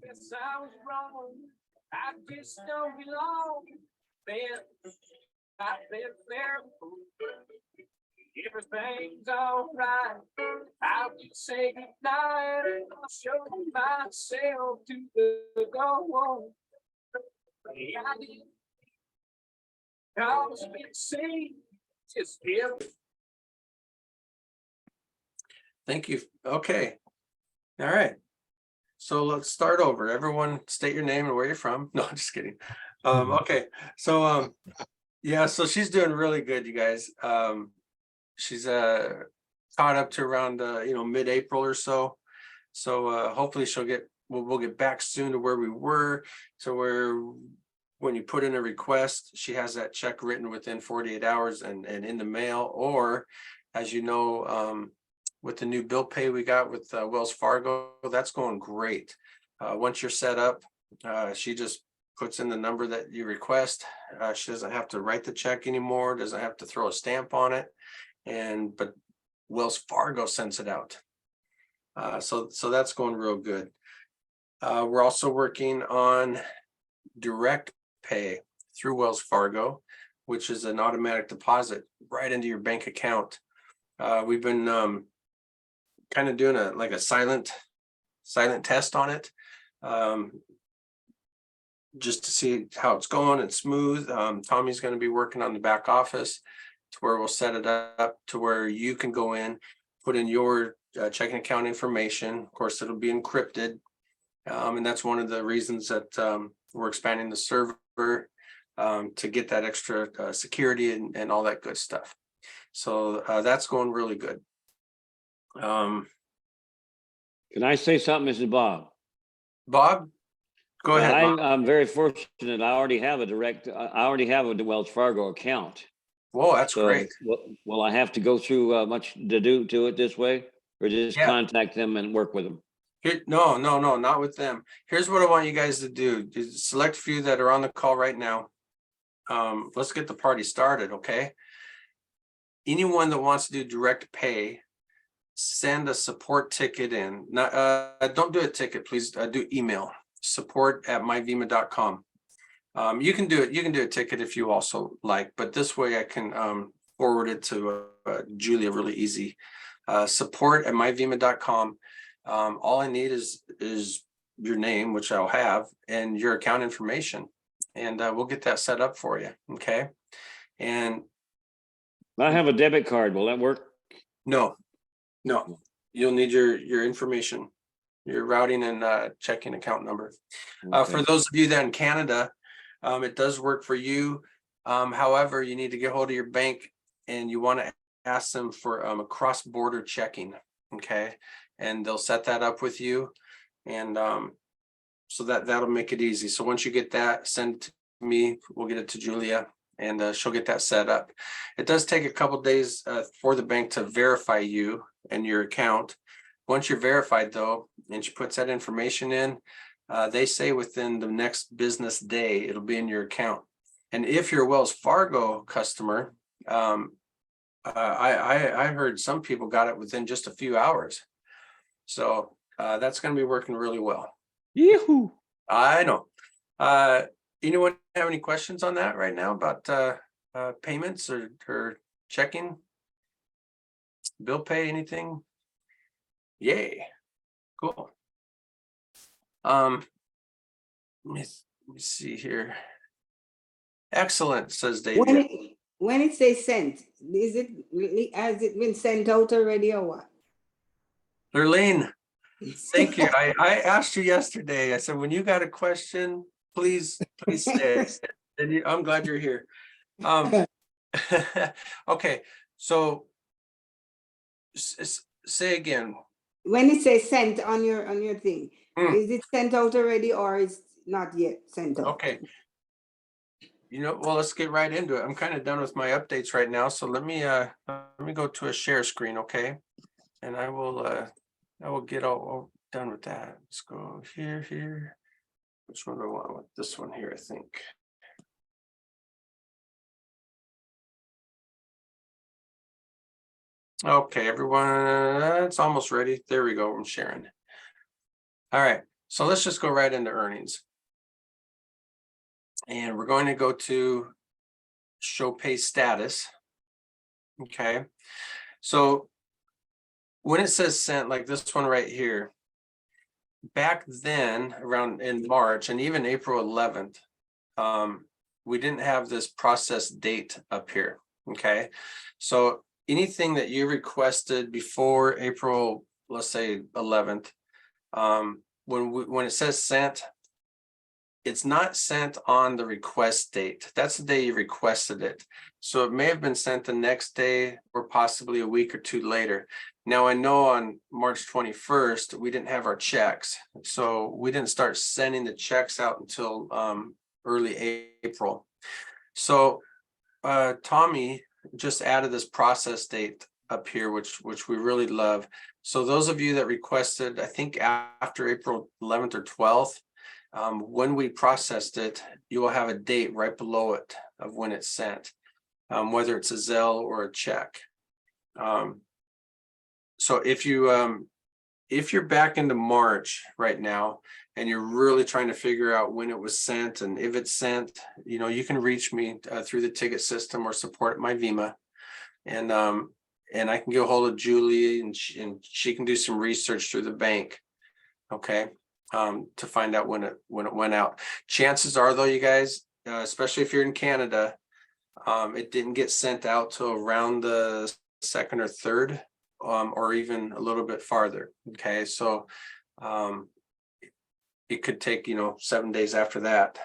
guess I was wrong. I just don't belong. I've been there. Everything's all right. I'll just say goodnight and I'll show myself to go on. Yeah, I did. I was see. Just give. Thank you. Okay. All right. So let's start over. Everyone state your name and where you're from. No, I'm just kidding. Okay. So yeah, so she's doing really good, you guys. She's caught up to around mid-April or so. So hopefully we'll get back soon to where we were, to where when you put in a request, she has that check written within 48 hours and in the mail, or as you know, with the new bill pay we got with Wells Fargo, that's going great. Once you're set up, she just puts in the number that you request. She doesn't have to write the check anymore, doesn't have to throw a stamp on it, but Wells Fargo sends it out. So that's going real good. We're also working on direct pay through Wells Fargo, which is an automatic deposit right into your bank account. We've been kind of doing a silent test on it, just to see how it's going and smooth. Tommy's going to be working on the back office to where we'll set it up to where you can go in, put in your checking account information. Of course, it'll be encrypted. And that's one of the reasons that we're expanding the server to get that extra security and all that good stuff. So that's going really good. Can I say something, Mrs. Bob? Bob, go ahead. Bob. I'm very fortunate. I already have a Wells Fargo account. Whoa, that's great. Will I have to go through much to do to it this way, or just contact them and work with them? No, not with them. Here's what I want you guys to do. Select a few that are on the call right now. Let's get the party started, okay? Anyone that wants to do direct pay, send a support ticket in. Don't do a ticket, please. Do email support@myvema.com. You can do a ticket if you also like, but this way I can forward it to Julia really easy. Support@myvema.com. All I need is your name, which I'll have, and your account information, and we'll get that set up for you. Okay. And I have a debit card. Will that work? No. You'll need your information, your routing and checking account number. Okay. For those of you that in Canada, it does work for you. However, you need to get hold of your bank and you want to ask them for a cross-border checking. Okay. And they'll set that up with you. And so that'll make it easy. So once you get that, send it to me, we'll get it to Julia and she'll get that set up. It does take a couple days for the bank to verify you and your account. Once you're verified though, and she puts that information in, they say within the next business day, it'll be in your account. And if you're a Wells Fargo customer, I heard some people got it within just a few hours. So that's going to be working really well. Yee-hoo. I know. Anyone have any questions on that right now about payments or checking, bill pay, anything? Yay. Cool. Let me see here. Excellent, says David. When it says sent, has it been sent out already or what? Lurleen, thank you. I asked you yesterday. I said, when you got a question, please say it. And I'm glad you're here. Okay, so say again. When it says sent on your thing, is it sent out already or is not yet sent out? Okay. Well, let's get right into it. I'm kind of done with my updates right now, so let me go to a share screen, okay? And I will get all done with that. Let's go here. Which one do I want? This one here, I think. Okay, everyone, it's almost ready. There we go. I'm sharing. All right. So let's just go right into earnings. And we're going to go to show pay status. Okay. So when it says sent, like this one right here, back then around in March and even April 11th, we didn't have this process date up here. Okay. So anything that you requested before April, let's say 11th, when it says sent, it's not sent on the request date. That's the day you requested it. So it may have been sent the next day or possibly a week or two later. Now I know on March 21st, we didn't have our checks. So we didn't start sending the checks out until early April. So Tommy just added this process date up here, which we really love. So those of you that requested, I think after April 11th or 12th, when we processed it, you will have a date right below it of when it's sent, whether it's a Zelle or a check. So if you're back into March right now and you're really trying to figure out when it was sent and if it's sent, you know, you can reach me through the ticket system or support at my Vima, and I can get a hold of Julie and she can do some research through the bank. Okay. To find out when it went out. Chances are though, you guys, especially if you're in Canada, it didn't get sent out till around the 2nd or 3rd, or even a little bit farther. Okay, so it could take 7 days after that.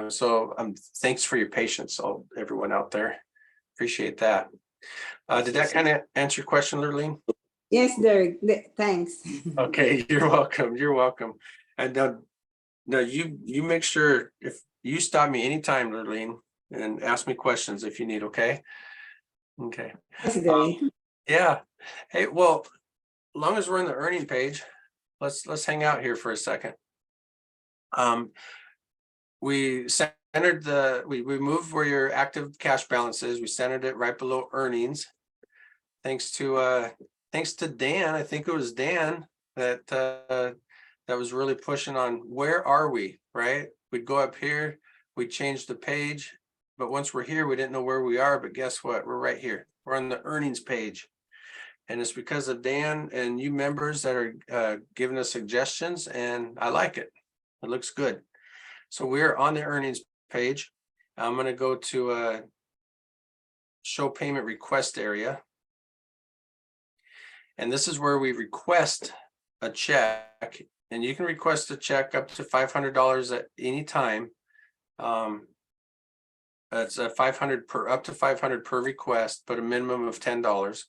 So thanks for your patience, everyone out there. Appreciate that. Did that kind of answer your question, Lurleen? Yes, Derek, thanks. Okay, you're welcome. You're welcome. And now you make sure if you stop me anytime, Lurleen, and ask me questions if you need, okay? Okay. Yes, Derek. Yeah. Hey, well, as long as we're in the earning page, let's hang out here for a second. We centered we moved where your active cash balance is. We centered it right below earnings. Thanks to Dan, I think it was Dan that was really pushing on where are we, right? We'd go up here, we'd change the page, but once we're here, we didn't know where we are, but guess what? We're right here. We're on the earnings page. And it's because of Dan and you members that are giving us suggestions, and I like it. It looks good. So we're on the earnings page. I'm going to go to show payment request area. And this is where we request a check, and you can request a check up to $500 at any time. It's a up to 500 per request, but a minimum of $10.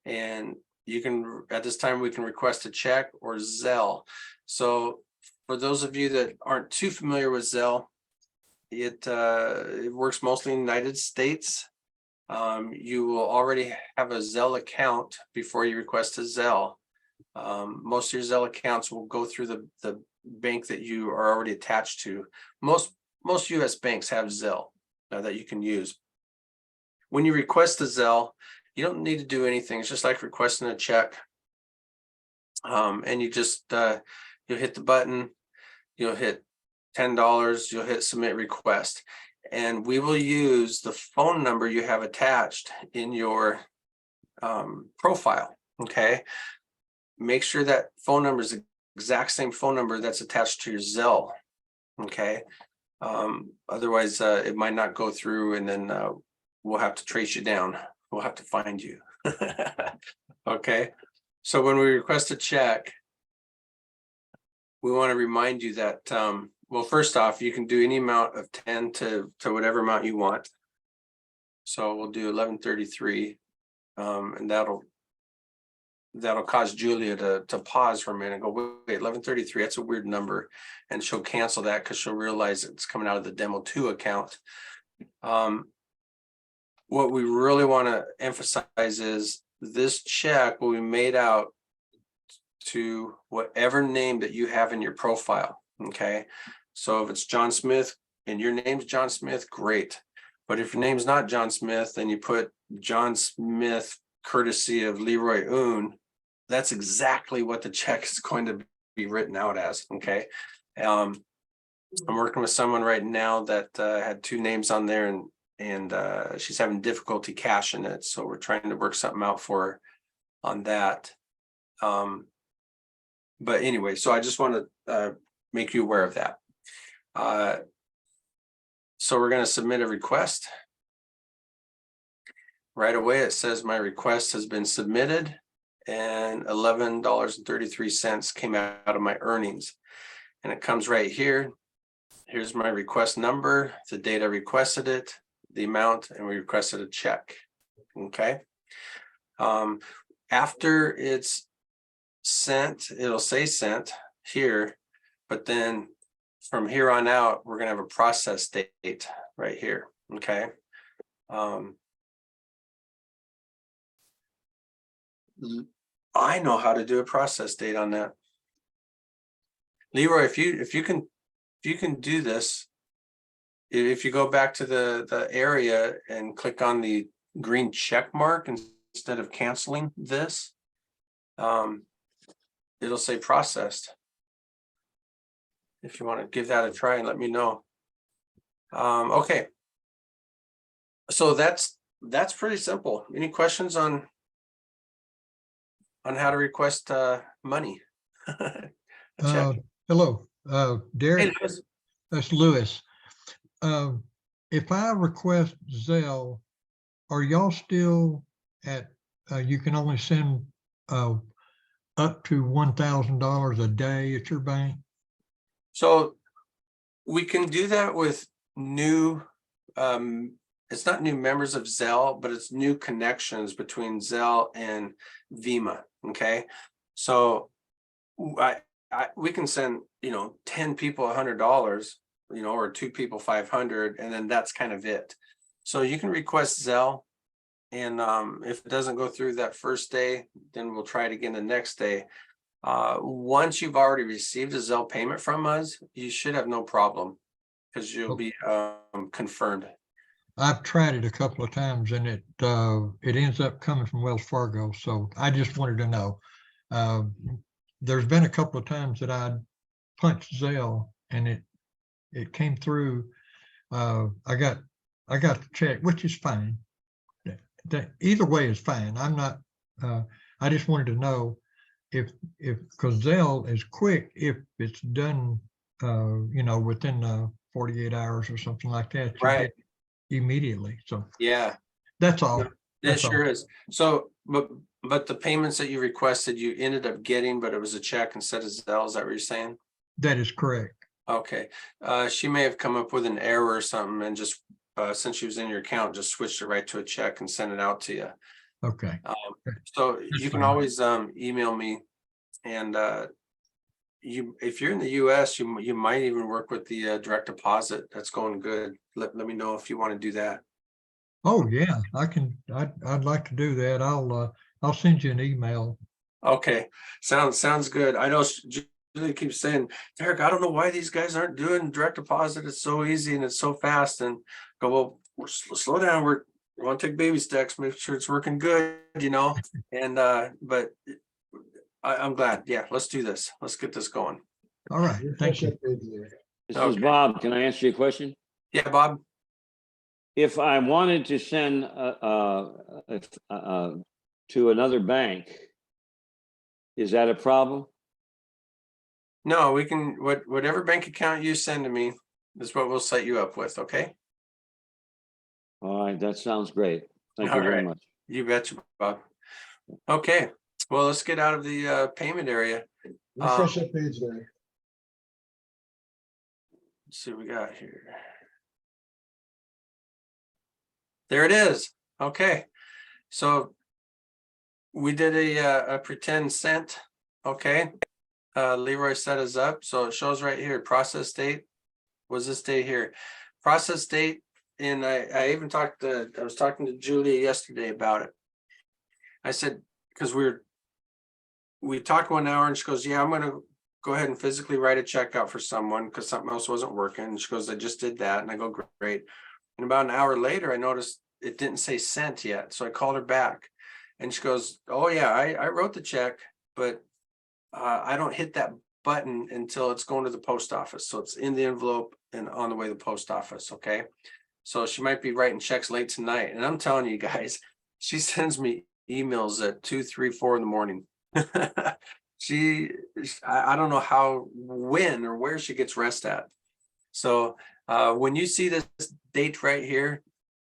And you can, at this time, we can request a check or Zelle. So for those of you that aren't too familiar with Zelle, it works mostly in the United States. You will already have a Zelle account before you request a Zelle. Most of your Zelle accounts will go through the bank that you are already attached to. Most US banks have Zelle that you can use. When you request a Zelle, you don't need to do anything. It's just like requesting a check. And you just you'll hit the button, you'll hit $10, you'll hit submit request. And we will use the phone number you have attached in your profile. Okay. Make sure that phone number is the exact same phone number that's attached to your Zelle. Okay. Otherwise, it might not go through, and then we'll have to trace you down. We'll have to find you. Okay. So when we request a check, we want to remind you that well, first off, you can do any amount of 10 to whatever amount you want. So we'll do 1133, and that'll cause Julia to pause for a minute and go, wait, 1133, that's a weird number. And she'll cancel that because she'll realize it's coming out of the Demo 2 account. What we really want to emphasize is this check will be made out to whatever name that you have in your profile. Okay. So if it's John Smith and your name's John Smith, great. But if your name's not John Smith and you put John Smith courtesy of Leroy Oon, that's exactly what the check is going to be written out as, okay? I'm working with someone right now that had two names on there and she's having difficulty cashing it. So we're trying to work something out for her on that. But anyway, so I just want to make you aware of that. So we're going to submit a request. Right away, it says my request has been submitted and $11.33 came out of my earnings. And it comes right here. Here's my request number, the date I requested it, the amount, and we requested a check. Okay. After it's sent, it'll say sent here, but then from here on out, we're gonna have a process date right here. Okay. I know how to do a process date on that. Leroy, if you can do this, if you go back to the area and click on the green check mark instead of canceling this, it'll say processed. If you want to give that a try and let me know. Okay. So that's pretty simple. Any questions on how to request money? A check. Hello, Derek, Hey, Lewis. that's Lewis. If I request Zelle, are y'all still at, you can only send up to $1,000 a day at your bank? So we can do that with new, it's not new members of Zelle, but it's new connections between Zelle and Vima. Okay. So we can send, 10 people $100, or 2 people 500, and then that's kind of it. So you can request Zelle, and if it doesn't go through that first day, then we'll try it again the next day. Once you've already received a Zelle payment from us, you should have no problem because you'll be confirmed. I've tried it a couple of times and it ends up coming from Wells Fargo. So I just wanted to know. There's been a couple of times that I punched Zelle and it came through. I got the check, which is fine. Either way is fine. I'm not. I just wanted to know if because Zelle is quick if it's done. Within 48 hours or something like that. You Right. get it immediately. So Yeah, that's all. it That's sure all. is. So, but the payments that you requested, you ended up getting, but it was a check instead of Zelle. Is that what you're saying? That is correct. Okay. She may have come up with an error or something and just since she was in your account, just switched it right to a check and sent it out to you. Okay. So That's you can fine. always email me, and if you're in the US, you might even work with the direct deposit. That's going good. Let me know if you want to do that. Oh yeah, I can. I'd like to do that. I'll send you an email. Okay, sounds good. I know Julie keeps saying, Derek, I don't know why these guys aren't doing direct deposit. It's so easy and it's so fast. And go, well, slow down. We want to take baby steps, make sure it's working good, And but I'm glad. Yeah, let's do this. Let's get this going. All right. Thank you. This is Okay. Bob. Can I answer your question? Yeah, Bob. If I wanted to send to another bank, is that a problem? No, we can, whatever bank account you send to me is what we'll set you up with, okay? All right, that sounds great. Thank you All very right. much. You betcha, Bob. Okay, well, let's get out of the payment area. Refresh that page there. Let's see what we got here. There it is. Okay, so we did a pretend sent. Okay, Leroy set us up, so it shows right here. Process date was this date here. Process date, and I even I was talking to Julia yesterday about it. I said because we talked 1 hour, and she goes, "Yeah, I'm going to go ahead and physically write a check out for someone because something else wasn't working." And she goes, "I just did that," and I go, "Great." And about an hour later, I noticed it didn't say sent yet. So I called her back and she goes, "Oh yeah, I wrote the check, but I don't hit that button until it's going to the post office. So it's in the envelope and on the way to the post office, okay? So she might be writing checks late tonight. And I'm telling you guys, she sends me emails at 2, 3, 4 in the morning. I don't know how, when or where she gets rest at. So when you see this date right here,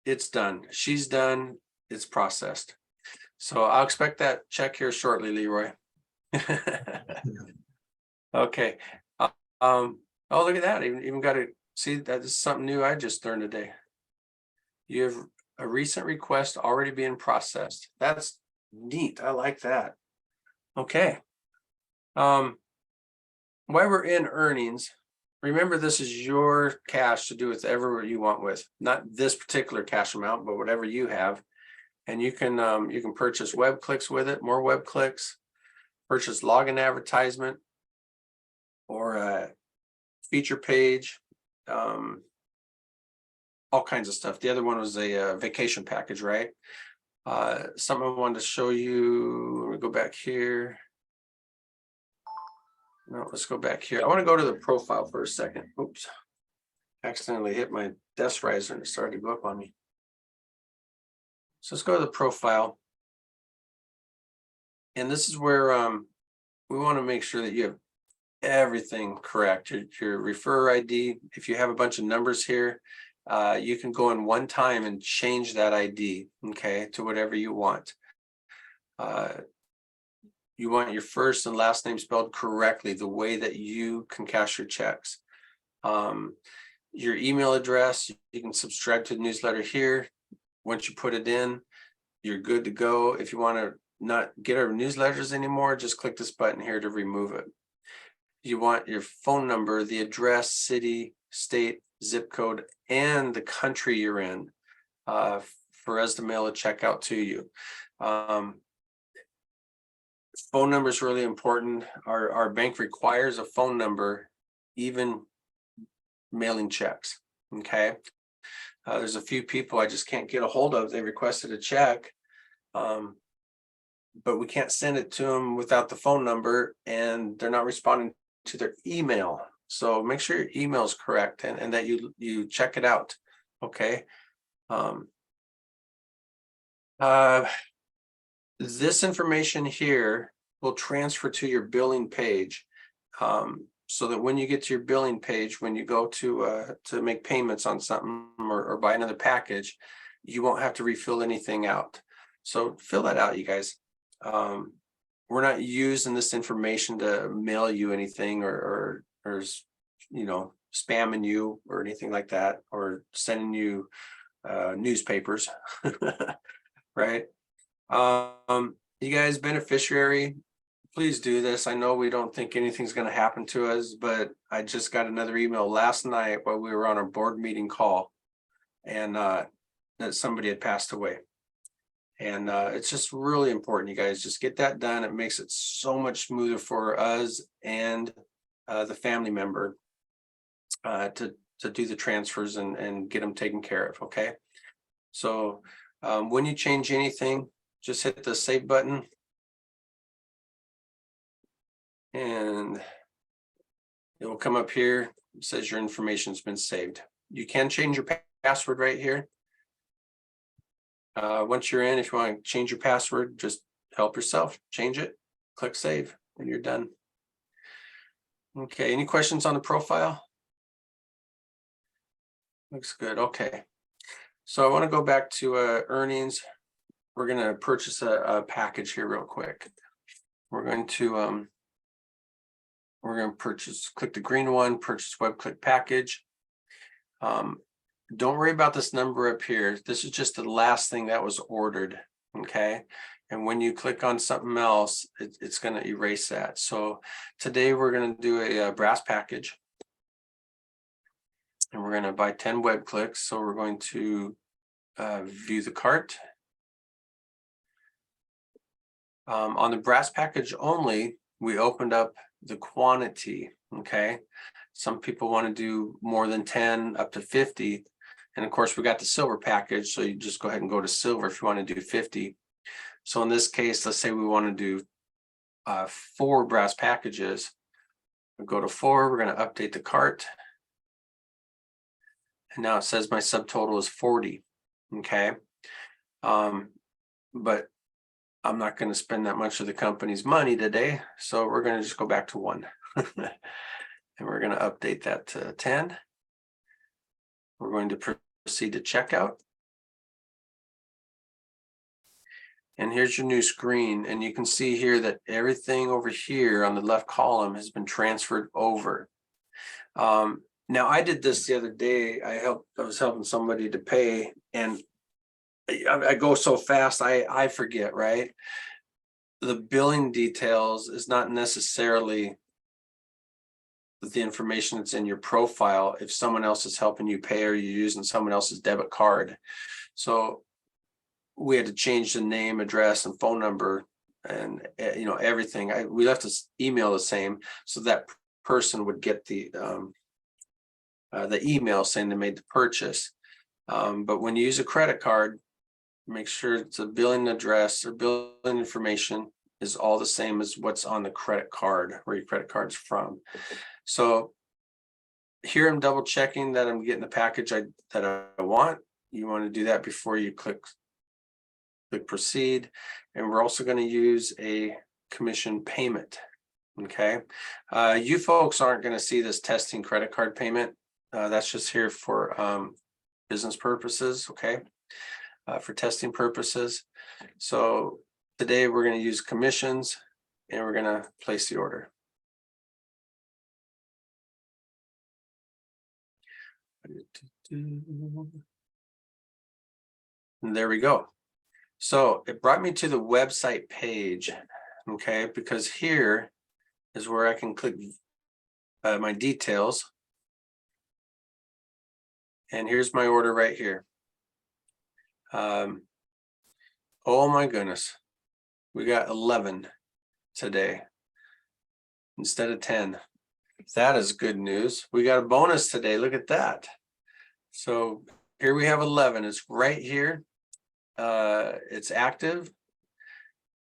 it's done. She's done. It's processed. So I'll expect that check here shortly, Leroy. Okay. Oh, look at that. Even got to see that is something new I just learned today. You have a recent request already being processed. That's neat. I like that. Okay. While we're in earnings, remember this is your cash to do whatever you want with, not this particular cash amount, but whatever you have. And you can purchase web clicks with it, more web clicks, purchase login advertisement or a feature page, all kinds of stuff. The other one was a vacation package, right? Something I wanted to show you. Let me go back here. No, let's go back here. I want to go to the profile for a second. Oops. Accidentally hit my desk riser and it started to go up on me. So let's go to the profile. And this is where we want to make sure that you have everything correct. Your referrer ID, if you have a bunch of numbers here, you can go in one time and change that ID, okay, to whatever you want. You want your first and last name spelled correctly, the way that you can cash your checks. Your email address, you can subscribe to the newsletter here. Once you put it in, you're good to go. If you want to not get our newsletters anymore, just click this button here to remove it. You want your phone number, the address, city, state, zip code, and the country you're in for us to mail a check out to you. Phone number is really important. Our bank requires a phone number, even mailing checks, okay? There's a few people I just can't get a hold of. They requested a check, but we can't send it to them without the phone number, and they're not responding to their email. So make sure your email is correct and that you check it out, okay? This information here will transfer to your billing page, so that when you get to your billing page, when you go to make payments on something or buy another package, you won't have to refill anything out. So fill that out, you guys. We're not using this information to mail you anything or spamming you or anything like that, or sending you newspapers, right? You guys, beneficiary, please do this. I know we don't think anything's going to happen to us, but I just got another email last night while we were on our board meeting call, and that somebody had passed away. And it's just really important, you guys, just get that done. It makes it so much smoother for us and the family member to do the transfers and get them taken care of, okay? So when you change anything, just hit the save button. And it will come up here. It says your information's been saved. You can change your password right here. Once you're in, if you want to change your password, just help yourself, change it, click save, and you're done. Okay, any questions on the profile? Looks good, okay. So I want to go back to earnings. We're going to purchase a package here real quick. We're going to purchase, click the green one, purchase web click package. Don't worry about this number up here. This is just the last thing that was ordered, okay? And when you click on something else, it's going to erase that. So today we're going to do a brass package. And we're going to buy 10 web clicks. So we're going to view the cart. On the brass package only, we opened up the quantity, okay? Some people want to do more than 10, up to 50. And of course, we got the silver package, so you just go ahead and go to silver if you want to do 50. So in this case, let's say we want to do 4 brass packages. We'll go to 4, we're gonna update the cart. And now it says my subtotal is 40, okay? But I'm not gonna spend that much of the company's money today, so we're gonna just go back to 1. And we're gonna update that to 10. We're going to proceed to checkout. And here's your new screen, and you can see here that everything over here on the left column has been transferred over. Now I did this the other day. I was helping somebody to pay, and I go so fast, I forget, right? The billing details is not necessarily the information that's in your profile if someone else is helping you pay or you're using someone else's debit card. So we had to change the name, address, and phone number, and everything. We left this email the same, so that person would get the email saying they made the purchase. But when you use a credit card, make sure it's a billing address or billing information is all the same as what's on the credit card, where your credit card's from. So here I'm double checking that I'm getting the package that I want. You want to do that before you click proceed. And we're also going to use a commission payment. Okay. You folks aren't going to see this testing credit card payment. That's just here for business purposes. Okay. For testing purposes. So today we're going to use commissions and we're going to place the order. And there we go. So it brought me to the website page, okay, because here is where I can click my details. And here's my order right here. Oh my goodness. We got 11 today instead of 10. That is good news. We got a bonus today. Look at that. So here we have 11. It's right here. It's active.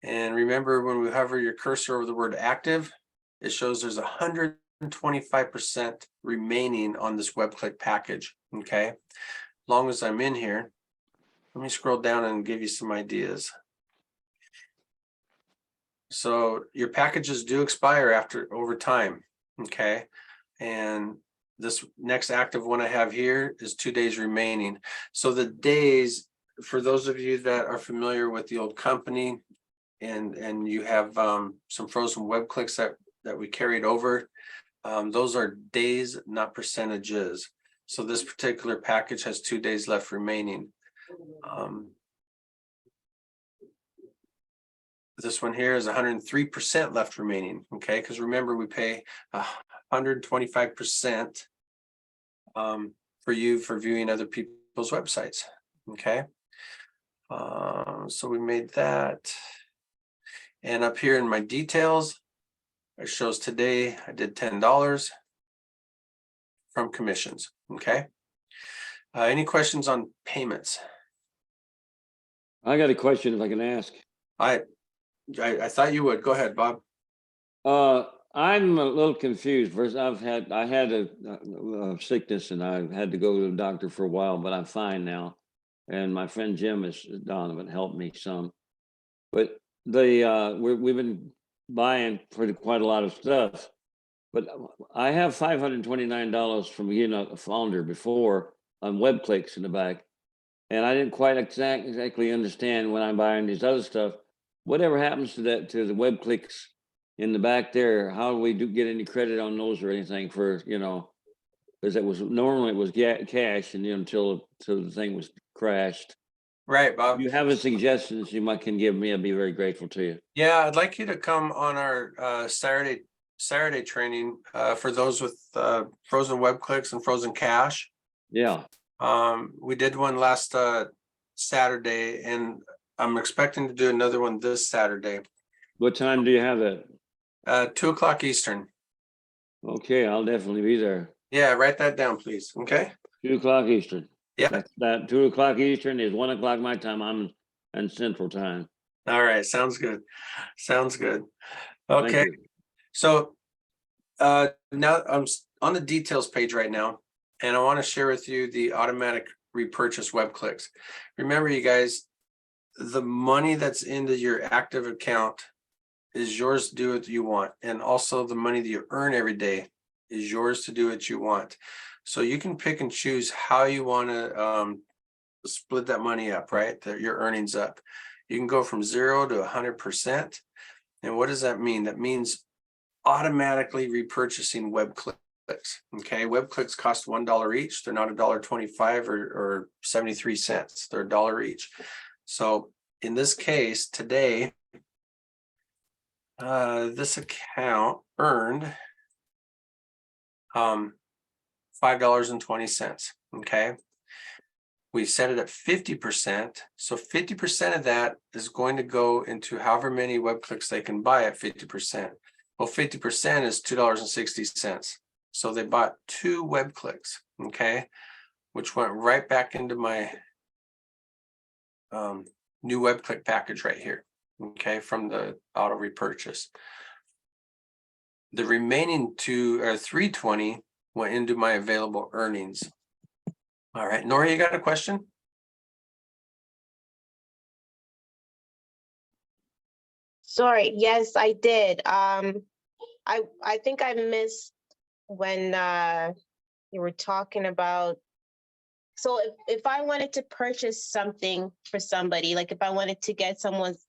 And remember, when we hover your cursor over the word active, it shows there's 125% remaining on this WebClick package. Okay. As long as I'm in here, let me scroll down and give you some ideas. So your packages do expire over time. Okay. And this next active one I have here is 2 days remaining. So the days, for those of you that are familiar with the old company and you have some frozen web clicks that we carried over, those are days, not percentages. So this particular package has 2 days left remaining. This one here is 103% left remaining. Okay, because remember, we pay 125% for you for viewing other people's websites. Okay. So we made that. And up here in my details, it shows today I did $10 from commissions. Okay. Any questions on payments? I got a question if I can ask. I thought you would. Go ahead, Bob. I'm a little confused. First, I had a sickness and I had to go to the doctor for a while, but I'm fine now. And my friend Jim Donovan helped me some. But we've been buying quite a lot of stuff. But I have $529 from a founder before on web clicks in the back. And I didn't quite exactly understand when I'm buying these other stuff. Whatever happens to the web clicks in the back there, how do we get any credit on those or anything for, because it was cash and until the thing was crashed. Right, Bob. If you have a suggestions you can give me, I'd be very grateful to you. Yeah, I'd like you to come on our Saturday training for those with frozen web clicks and frozen cash. Yeah. We did one last Saturday, and I'm expecting to do another one this Saturday. What time do you have it? 2:00 Eastern. Okay, I'll definitely be there. Yeah, write that down, please. Okay. 2:00 Eastern. Yeah. That 2:00 Eastern is 1:00 my time. I'm in Central Time. All right. Sounds good. Sounds good. Okay. So Now I'm on the details page right now, and I want to share with you the automatic repurchase web clicks. Remember, you guys, the money that's into your active account is yours to do what you want. And also the money that you earn every day is yours to do what you want. So you can pick and choose how you want to split that money up, right? Your earnings up. You can go from 0 to 100%. And what does that mean? That means automatically repurchasing web clicks. Okay, web clicks cost $1 each. They're not $1.25 or 73 cents. They're $1 each. So in this case today, this account earned $5.20. Okay, we set it at 50%. So 50% of that is going to go into however many web clicks they can buy at 50%. Well, 50% is $2.60. So they bought 2 web clicks, okay, which went right back into my new web click package right here, okay, from the auto repurchase. The remaining 320 went into my available earnings. All right, Nora, you got a question? Sorry, yes, I did. I think I missed when you were talking about. So if I wanted to purchase something for somebody, like if I wanted to get someone's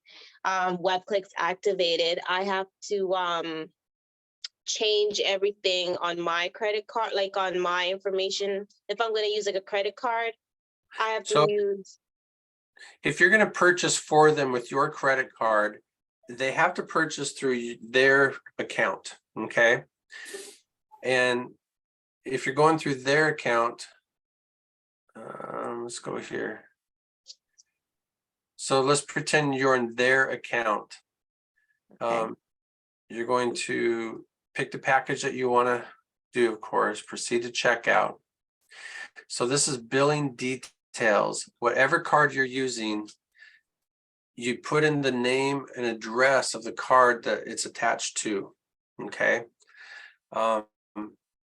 web clicks activated, I have to change everything on my credit card, like on my information. If I'm going to use like a credit card, I have to use. If you're going to purchase for them with your credit card, they have to purchase through their account, okay? And if you're going through their account, let's go here. So let's pretend you're in their account. Okay. You're going to pick the package that you want to do, of course, proceed to checkout. So this is billing details. Whatever card you're using, you put in the name and address of the card that it's attached to, okay?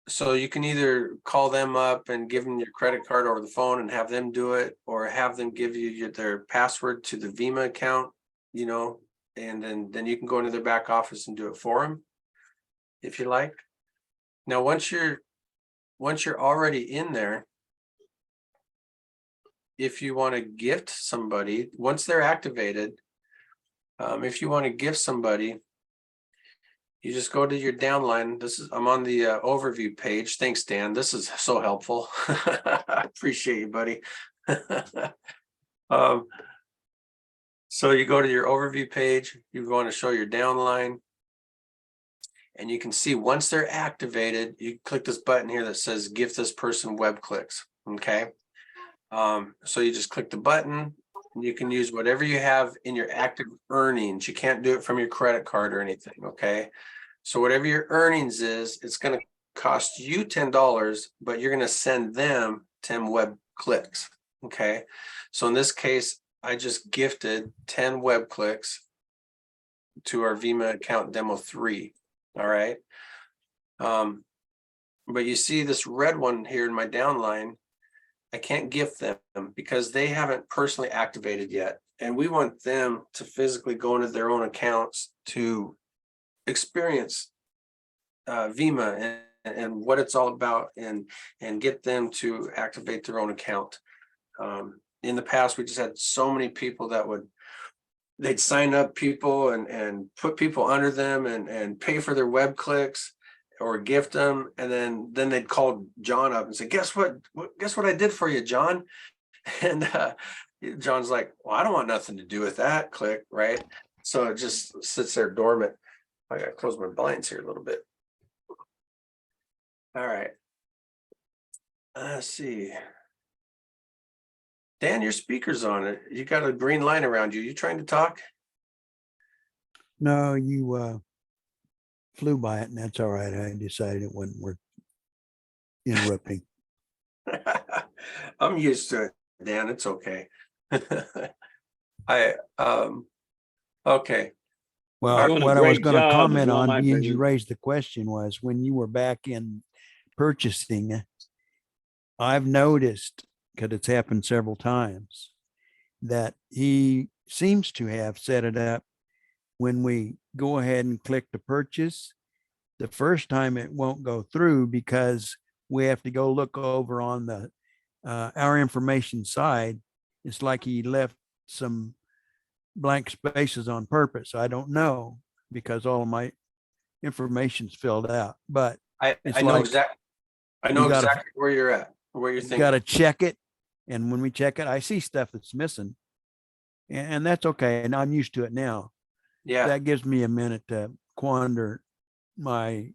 So you can either call them up and give them your credit card over the phone and have them do it, or have them give you their password to the Vima account, you know, and then you can go into their back office and do it for them if you like. Now, once you're already in there, if you want to gift somebody, once they're activated, if you want to gift somebody, you just go to your downline. I'm on the overview page. Thanks, Dan. This is so helpful. I appreciate you, buddy. So you go to your overview page, you want to show your downline, and you can see once they're activated, you click this button here that says gift this person web clicks. Okay. So you just click the button, and you can use whatever you have in your active earnings. You can't do it from your credit card or anything. Okay. So whatever your earnings is, it's going to cost you $10, but you're going to send them 10 web clicks. Okay. So in this case, I just gifted 10 web clicks to our Vima account demo 3. All right. But you see this red one here in my downline, I can't gift them because they haven't personally activated yet. And we want them to physically go into their own accounts to experience Vima and what it's all about, and get them to activate their own account. In the past, we just had so many people that they'd sign up people and put people under them and pay for their web clicks or gift them, and then they'd call John up and say, guess what I did for you, John? And John's like, well, I don't want nothing to do with that click, right? So it just sits there dormant. I gotta close my blinds here a little bit. All right. Let's see. Dan, your speaker's on it. You got a green line around you. You trying to talk? No, you flew by it, and that's all right. I decided it wasn't worth interrupting. I'm used to it, Dan. It's okay. Okay. Well, Doing a what I was great gonna job, is comment what my on, being you opinion. raised the question, was when you were back in purchasing, I've noticed, because it's happened several times, that he seems to have set it up when we go ahead and click to purchase. The first time it won't go through because we have to go look over on the our information side. It's like he left some blank spaces on purpose. I don't know, because all of my information's filled out, but it's I know like exactly, I you know gotta- exactly where you're at, where you're you thinking. gotta check it. And when we check it, I see stuff that's missing. And that's okay. And I'm used to it now. Yeah, That gives me a minute to quander my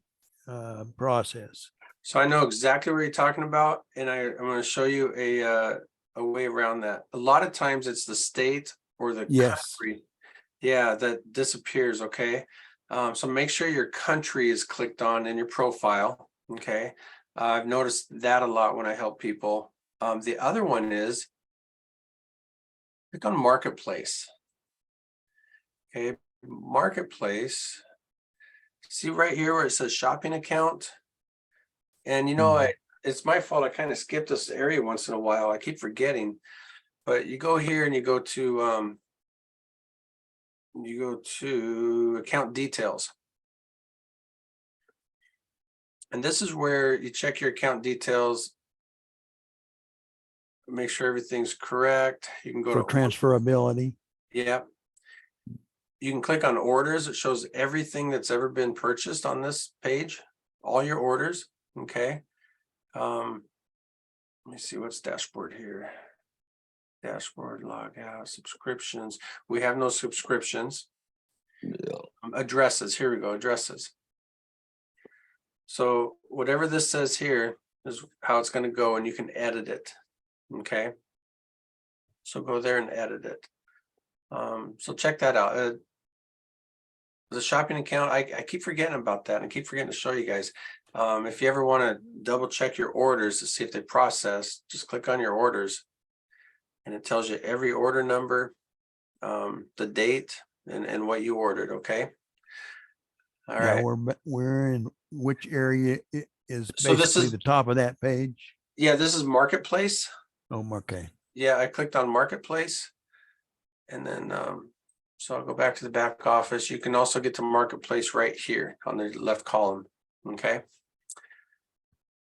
process. so I know exactly what you're talking about, and I'm gonna show you a way around that. A lot of times it's the state or the Yes. country. Yeah, that disappears, okay? So make sure your country is clicked on in your profile, okay? I've noticed that a lot when I help people. The other one is click on Marketplace. Okay, Marketplace. See right here where it says shopping account? And you know, Mhm. it's my fault. I kind of skip this area once in a while. I keep forgetting. But you go here and you go to account details. And this is where you check your account details. Make sure everything's correct. You can go For to transferability. yeah. You can click on orders. It shows everything that's ever been purchased on this page, all your orders. Okay. Let me see what's dashboard here. Dashboard, log out, subscriptions. We have no subscriptions. Addresses. Here we go. Addresses. So whatever this says here is how it's going to go, and you can edit it. Okay. So go there and edit it. So check that out. The shopping account, I keep forgetting about that. I keep forgetting to show you guys. If you ever want to double check your orders to see if they process, just click on your orders. And it tells you every order number, the date, and what you ordered, okay? All Yeah, right. we're in which area is So this basically is- the top of that page. Yeah, this is Marketplace. Oh, okay. Yeah, I clicked on Marketplace. And then, so I'll go back to the back office. You can also get to Marketplace right here on the left column, okay?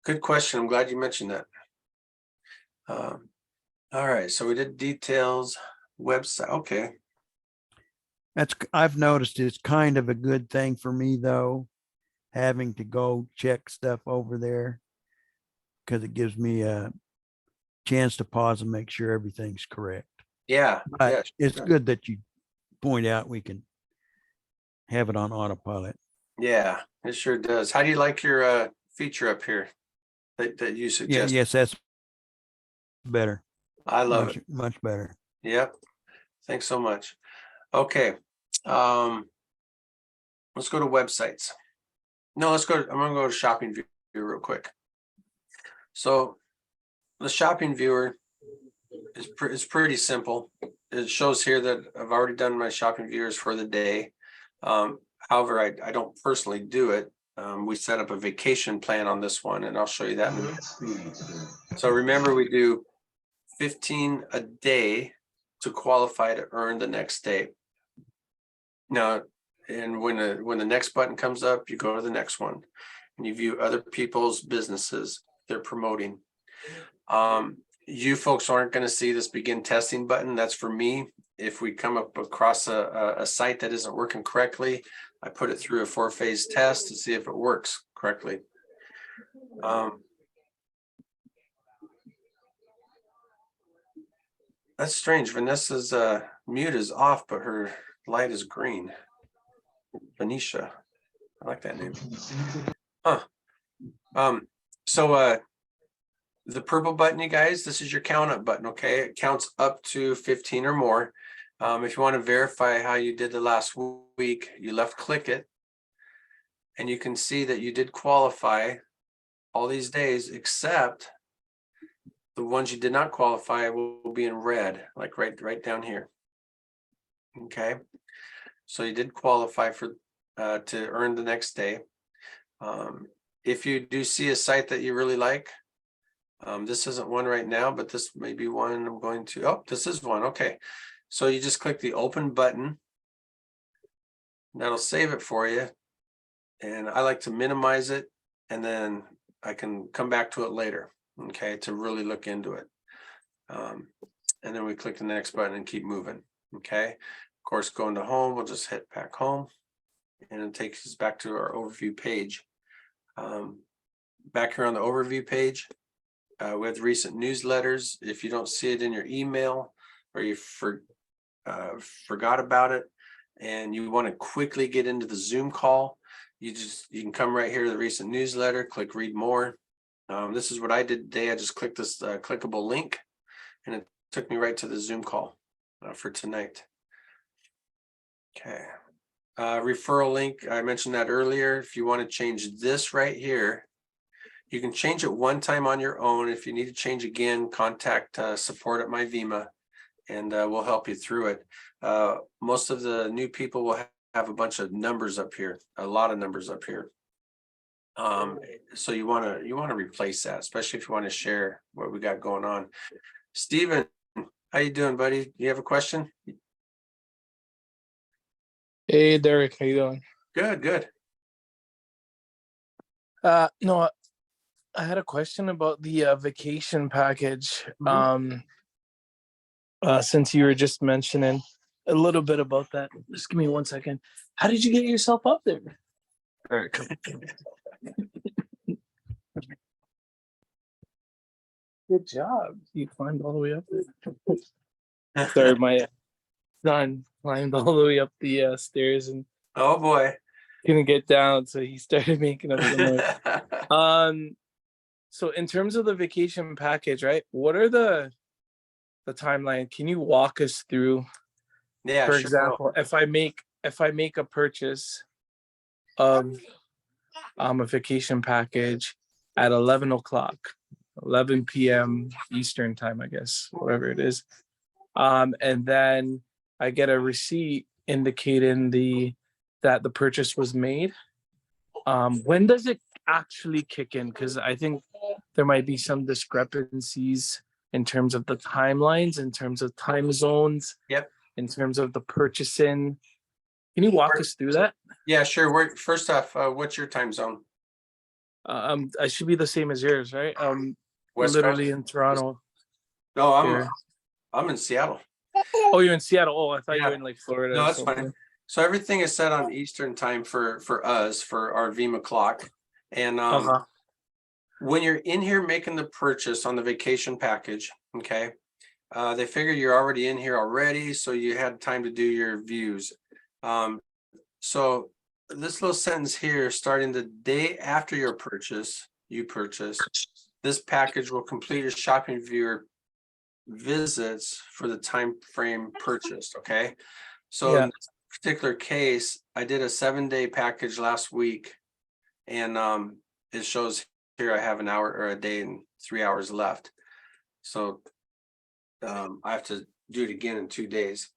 Good question. I'm glad you mentioned that. All right, so we did details, website, okay. I've noticed it's kind of a good thing for me though, having to go check stuff over there. Cause it gives me a chance to pause and make sure everything's correct. Yeah, But yeah, it's sure. good that you point out we can have it on autopilot. Yeah, it sure does. How do you like your feature up here that you Yeah, suggest? yes, that's better. I love it. Much better. Yep. Thanks so much. Okay. Let's go to websites. No, I'm gonna go to shopping view real quick. So the shopping viewer is pretty simple. It shows here that I've already done my shopping viewers for the day. However, I don't personally do it. We set up a vacation plan on this one, and I'll show you that in a minute. So remember, we do 15 a day to qualify to earn the next day. Now, and when the next button comes up, you go to the next one and you view other people's businesses they're promoting. You folks aren't going to see this begin testing button. That's for me. If we come up across a site that isn't working correctly, I put it through a 4-phase test to see if it works correctly. That's strange. Vanessa's mute is off, but her light is green. Venetia. I like that name. Huh. So the purple button, you guys, this is your count up button, okay? It counts up to 15 or more. If you want to verify how you did the last week, you left click it. And you can see that you did qualify all these days, except the ones you did not qualify will be in red, like right down here. Okay. So you did qualify for to earn the next day. If you do see a site that you really like, this isn't one right now, but this may be one I'm going to, oh, this is one, okay. So you just click the open button. That'll save it for you. And I like to minimize it and then I can come back to it later, okay, to really look into it. And then we click the next button and keep moving, okay? Of course, going to home, we'll just hit back home and it takes us back to our overview page. Back here on the overview page, we have recent newsletters. If you don't see it in your email or you forgot about it and you want to quickly get into the Zoom call, you can come right here to the recent newsletter, click read more. This is what I did today. I just clicked this clickable link and it took me right to the Zoom call for tonight. Okay. Referral link, I mentioned that earlier. If you want to change this right here, you can change it one time on your own. If you need to change again, contact support at MyVima and we'll help you through it. Most of the new people will have a bunch of numbers up here, a lot of numbers up here. So you want to replace that, especially if you want to share what we got going on. Steven, how you doing, buddy? You have a question? Hey Derek, how you doing? Good, good. No, I had a question about the vacation package. Since you were just mentioning a little bit about that, just give me 1 second. How did you get yourself up there? Derek? Good job. You climbed all the way up there. Sorry, my son climbed all the way up the stairs and Oh boy. couldn't get down, so he started making a bit of noise. So in terms of the vacation package, right? What are the timeline? Can you walk us through? Yeah, For sure. example, if I make a purchase of a vacation package at 11 o'clock, 11 p.m. Eastern time, I guess, whatever it is. And then I get a receipt indicating that the purchase was made. When does it actually kick in? Because I think there might be some discrepancies in terms of the timelines, in terms of time zones. Yep. In terms of the purchasing. Can you walk us through that? Yeah, sure. First off, what's your time zone? I should be the same as yours, right? West Literally Coast? in Toronto. No, here. I'm in Seattle. Oh, you're in Seattle. Oh, I thought you Yeah. were in like Florida. No, or that's something. fine. So everything is set on Eastern time for us, for our Vima clock. And when you're in here making the purchase on the vacation package, okay, they figure you're already in here already, so you had time to do your views. So this little sentence here, starting the day after your purchase, this package will complete your shopping viewer visits for the time frame purchased, okay? So Yeah. in this particular case, I did a 7-day package last week and it shows here I have an hour or a day and 3 hours left. So I have to do it again in 2 days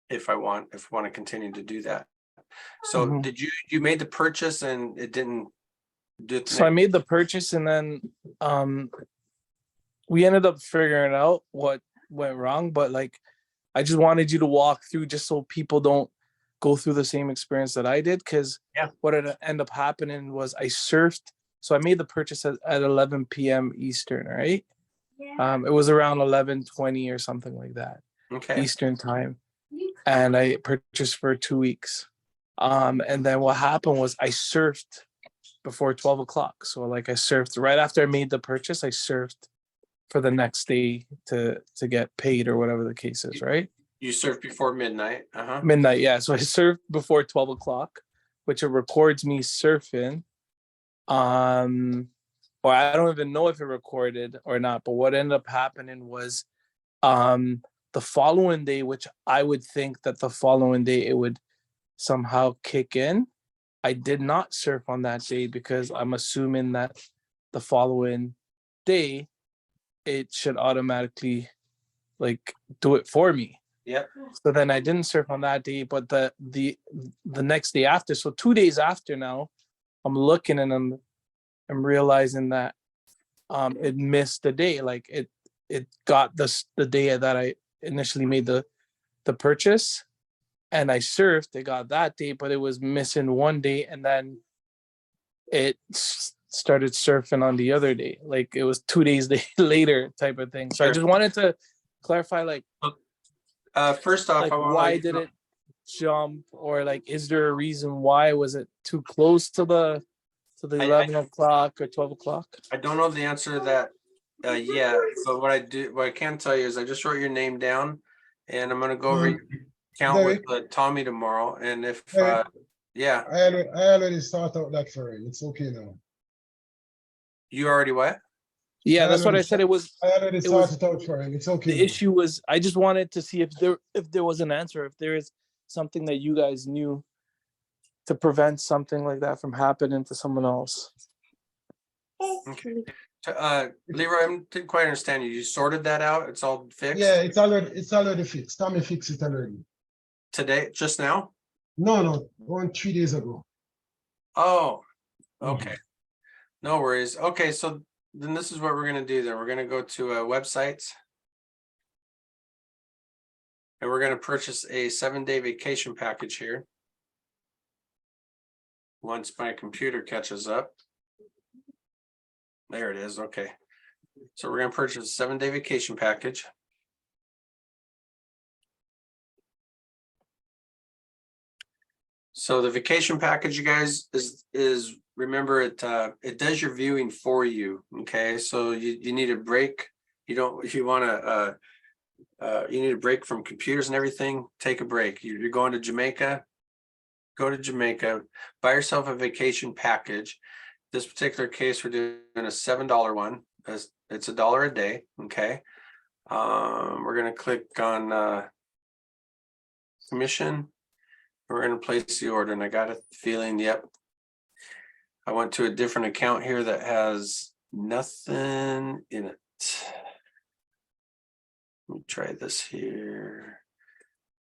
if I want to continue to do that. So Mhm. did you made the purchase and it didn't do it? So I made the purchase and then we ended up figuring out what went wrong, but like I just wanted you to walk through just so people don't go through the same experience that I did. Cause Yeah. what ended up happening was I surfed. So I made the purchase at 11 p.m. Eastern, right? It was around 11:20 or something like that. Okay. Eastern time. And I purchased for 2 weeks. And then what happened was I surfed before 12 o'clock. So like I surfed right after I made the purchase, I surfed for the next day to get paid or whatever the case is, right? You surfed before midnight. Uh-huh. Midnight, yeah. So I surfed before 12 o'clock, which it records me surfing. Or I don't even know if it recorded or not, but what ended up happening was the following day, which I would think that the following day it would somehow kick in. I did not surf on that day because I'm assuming that the following day it should automatically like do it for me. Yep. So then I didn't surf on that day, but the next day after, so 2 days after now, I'm looking and I'm realizing that it missed the day. Like it got the day that I initially made the purchase, and I surfed. It got that day, but it was missing one day, and then it started surfing on the other day. Like it was 2 days later type of thing. So I Sure. just wanted to clarify, like First off, I want why did it jump, or like is there a reason why? Was it too close to the I- 11 o'clock or 12 o'clock? I don't know the answer to that yet, but what I can tell you is I just wrote your name down, and I'm gonna go over your account with Tommy tomorrow, and if Derek. yeah, I already sort out that for you. It's okay now. you already what? Yeah, that's what I said. It was I already it was- sorted out for you. It's okay. the now. issue was I just wanted to see if there was an answer, if there is something that you guys knew to prevent something like that from happening to someone else. Okay. Leroy, I didn't quite understand you. You sorted that out? It's all fixed? Yeah, it's already fixed. Tommy fixed it already. Today, just now? No, 3 days ago. Oh, Mhm. okay. No worries. Okay, so then this is what we're gonna do then. We're gonna go to websites. And we're gonna purchase a 7-day vacation package here. Once my computer catches up. There it is, okay. So we're gonna purchase a 7-day vacation package. So the vacation package, you guys, is remember it does your viewing for you, okay? So you need a break. You don't, if you wanna you need a break from computers and everything, take a break. You're going to Jamaica, go to Jamaica, buy yourself a vacation package. This particular case, we're doing a $7 one. It's $1 a day, okay? We're gonna click on commission. We're gonna place the order, and I got a feeling, yep. I went to a different account here that has nothing in it. Let me try this here.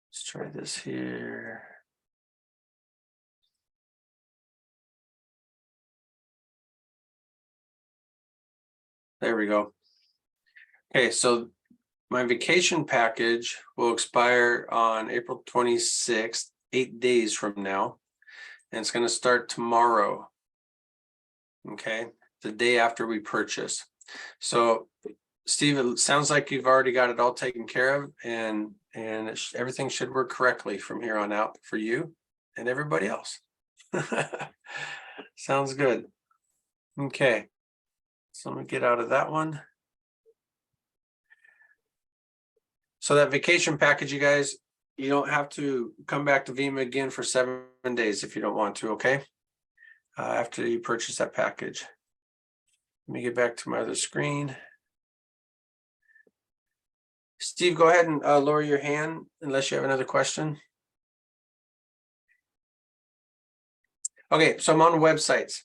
Let's try this here. There we go. Okay, so my vacation package will expire on April 26th, 8 days from now. And it's gonna start tomorrow. Okay, the day after we purchase. So Steve, it sounds like you've already got it all taken care of, and everything should work correctly from here on out for you and everybody else. Sounds good. Okay, so let me get out of that one. So that vacation package, you guys, you don't have to come back to VEMA again for 7 days if you don't want to, okay? After you purchase that package. Let me get back to my other screen. Steve, go ahead and lower your hand unless you have another question. Okay, so I'm on websites.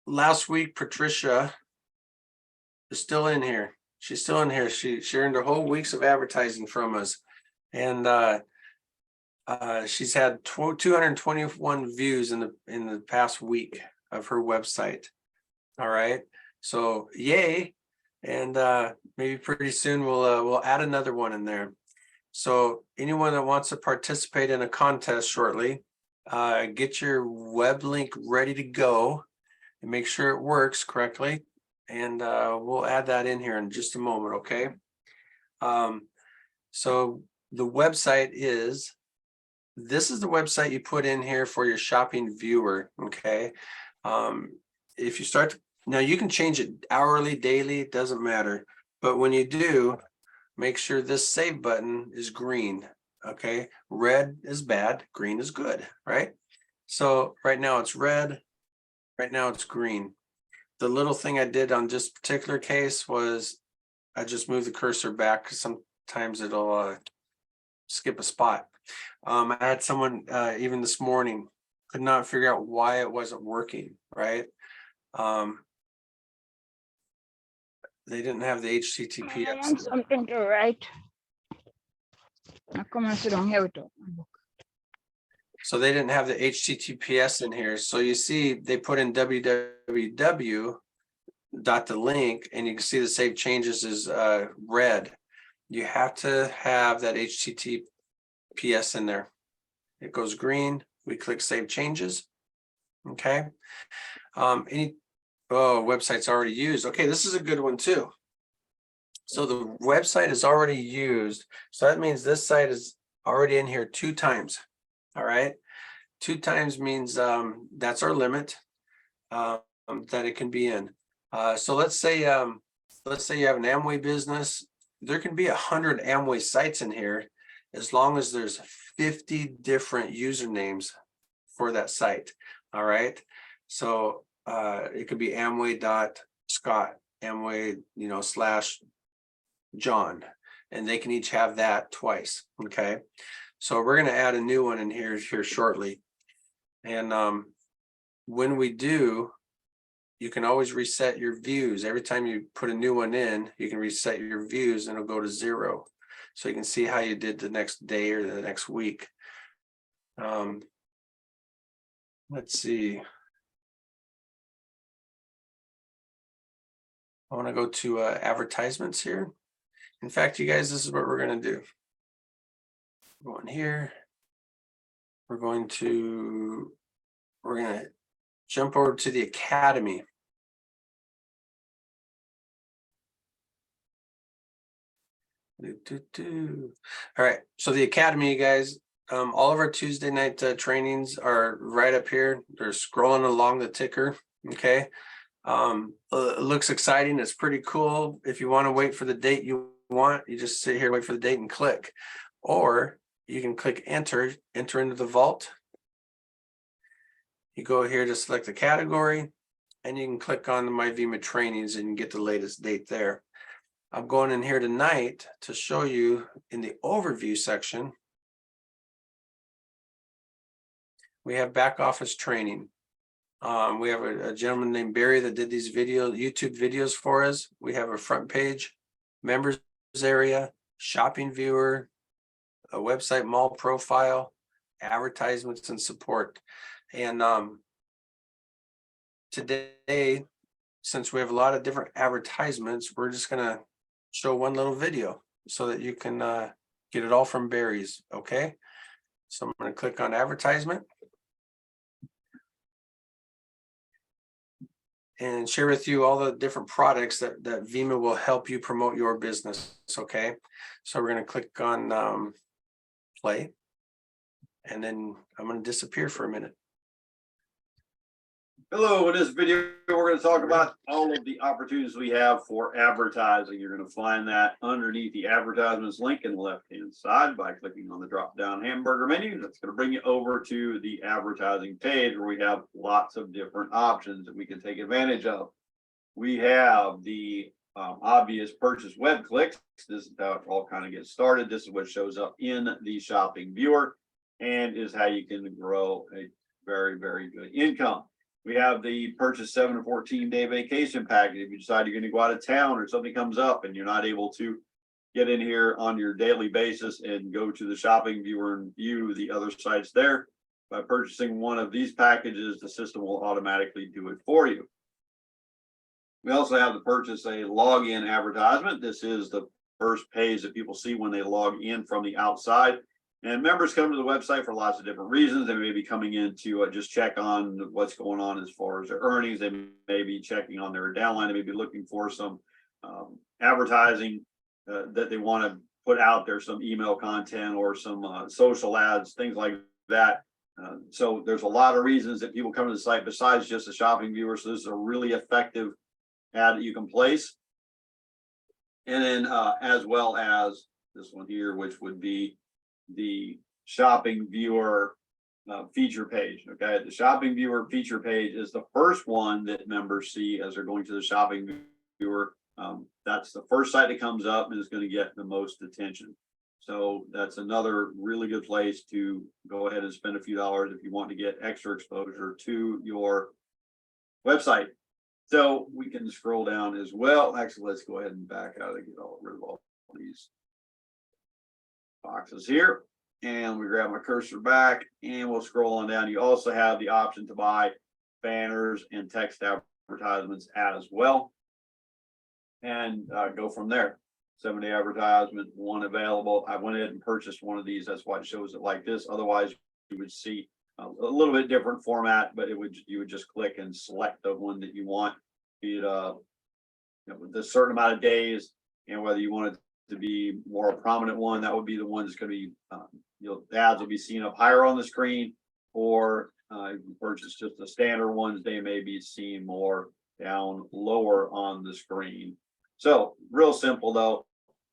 Last week, Patricia is still in here. She's still in here. She earned a whole week's of advertising from us. And she's had 221 views in the past week of her website. All right, so yay. And maybe pretty soon we'll add another one in there. So anyone that wants to participate in a contest shortly, get your web link ready to go and make sure it works correctly. And we'll add that in here in just a moment, okay? So the website is, this is the website you put in here for your shopping viewer, okay? If you start to, now you can change it hourly, daily, it doesn't matter. But when you do, make sure this save button is green, okay? Red is bad, green is good, right? So right now it's red, right now it's green. The little thing I did on this particular case was I just moved the cursor back because sometimes it'll skip a spot. I had someone even this morning could not figure out why it wasn't working, right? They didn't have the HTTPS. Something to write. So they didn't have the HTTPS in here. So you see, they put in www dot the link, and you can see the save changes is red. You have to have that HTTPS in there. It goes green. We click save changes. Okay. Website's already used. Okay, this is a good one too. So the website is already used. So that means this site is already in here 2 times. All right. 2 times means that's our limit that it can be in. So let's say you have an Amway business. There can be 100 Amway sites in here as long as there's 50 different usernames for that site. All right. So it could be Amway.Scott, Amway, /John, and they can each have that twice. Okay. So we're going to add a new one in here shortly. And when we do, you can always reset your views. Every time you put a new one in, you can reset your views and it'll go to 0. So you can see how you did the next day or the next week. Let's see. I want to go to advertisements here. In fact, you guys, this is what we're going to do. Go in here. We're going to jump over to the Academy. All right, so the Academy, you guys, all of our Tuesday night trainings are right up here. They're scrolling along the ticker. Okay. It looks exciting. It's pretty cool. If you want to wait for the date you want, you just sit here, wait for the date and click, or you can click enter into the vault. You go here to select the category, and you can click on the My Vima trainings and get the latest date there. I'm going in here tonight to show you in the overview section. We have back office training. We have a gentleman named Barry that did these YouTube videos for us. We have a front page, members area, shopping viewer, a website mall profile, advertisements, and support. And today, since we have a lot of different advertisements, we're just gonna show one little video so that you can get it all from Barry's. Okay, so I'm going to click on advertisement and share with you all the different products that Vima will help you promote your business. Okay, so we're going to click on play, and then I'm going to disappear for a minute. Hello, in this video, we're going to talk about all of the opportunities we have for advertising. You're going to find that underneath the advertisements link in the left-hand side by clicking on the drop-down hamburger menu. That's going to bring you over to the advertising page where we have lots of different options that we can take advantage of. We have the obvious purchase web clicks. This is how it all kind of gets started. This is what shows up in the shopping viewer and is how you can grow a very, very good income. We have the purchase 7 to 14 day vacation package. If you decide you're going to go out of town or something comes up and you're not able to get in here on your daily basis and go to the shopping viewer and view the other sites there, by purchasing one of these packages, the system will automatically do it for you. We also have to purchase a login advertisement. This is the first page that people see when they log in from the outside. And members come to the website for lots of different reasons. They may be coming in to just check on what's going on as far as their earnings. They may be checking on their downline. They may be looking for some advertising that they want to put out there, some email content or some social ads, things like that. So there's a lot of reasons that people come to the site besides just a shopping viewer. So this is a really effective ad that you can place. And then as well as this one here, which would be the shopping viewer feature page. Okay, the shopping viewer feature page is the first one that members see as they're going to the shopping viewer. That's the first site that comes up and is going to get the most attention. So that's another really good place to go ahead and spend a few dollars if you want to get extra exposure to your website. So we can scroll down as well. Actually, let's go ahead and back out and get rid of all these. boxes here. And we grab my cursor back and we'll scroll on down. You also have the option to buy banners and text advertisements as well. And go from there. 7-day advertisement, one available. I went ahead and purchased one of these. That's why it shows it like this. Otherwise, you would see a little bit different format, but you would just click and select the one that you want. Be it with a certain amount of days, and whether you want it to be more a prominent one, that would be the one that's going to be the ads will be seen up higher on the screen, or if you purchase just the standard ones, they may be seen more down lower on the screen. So real simple though.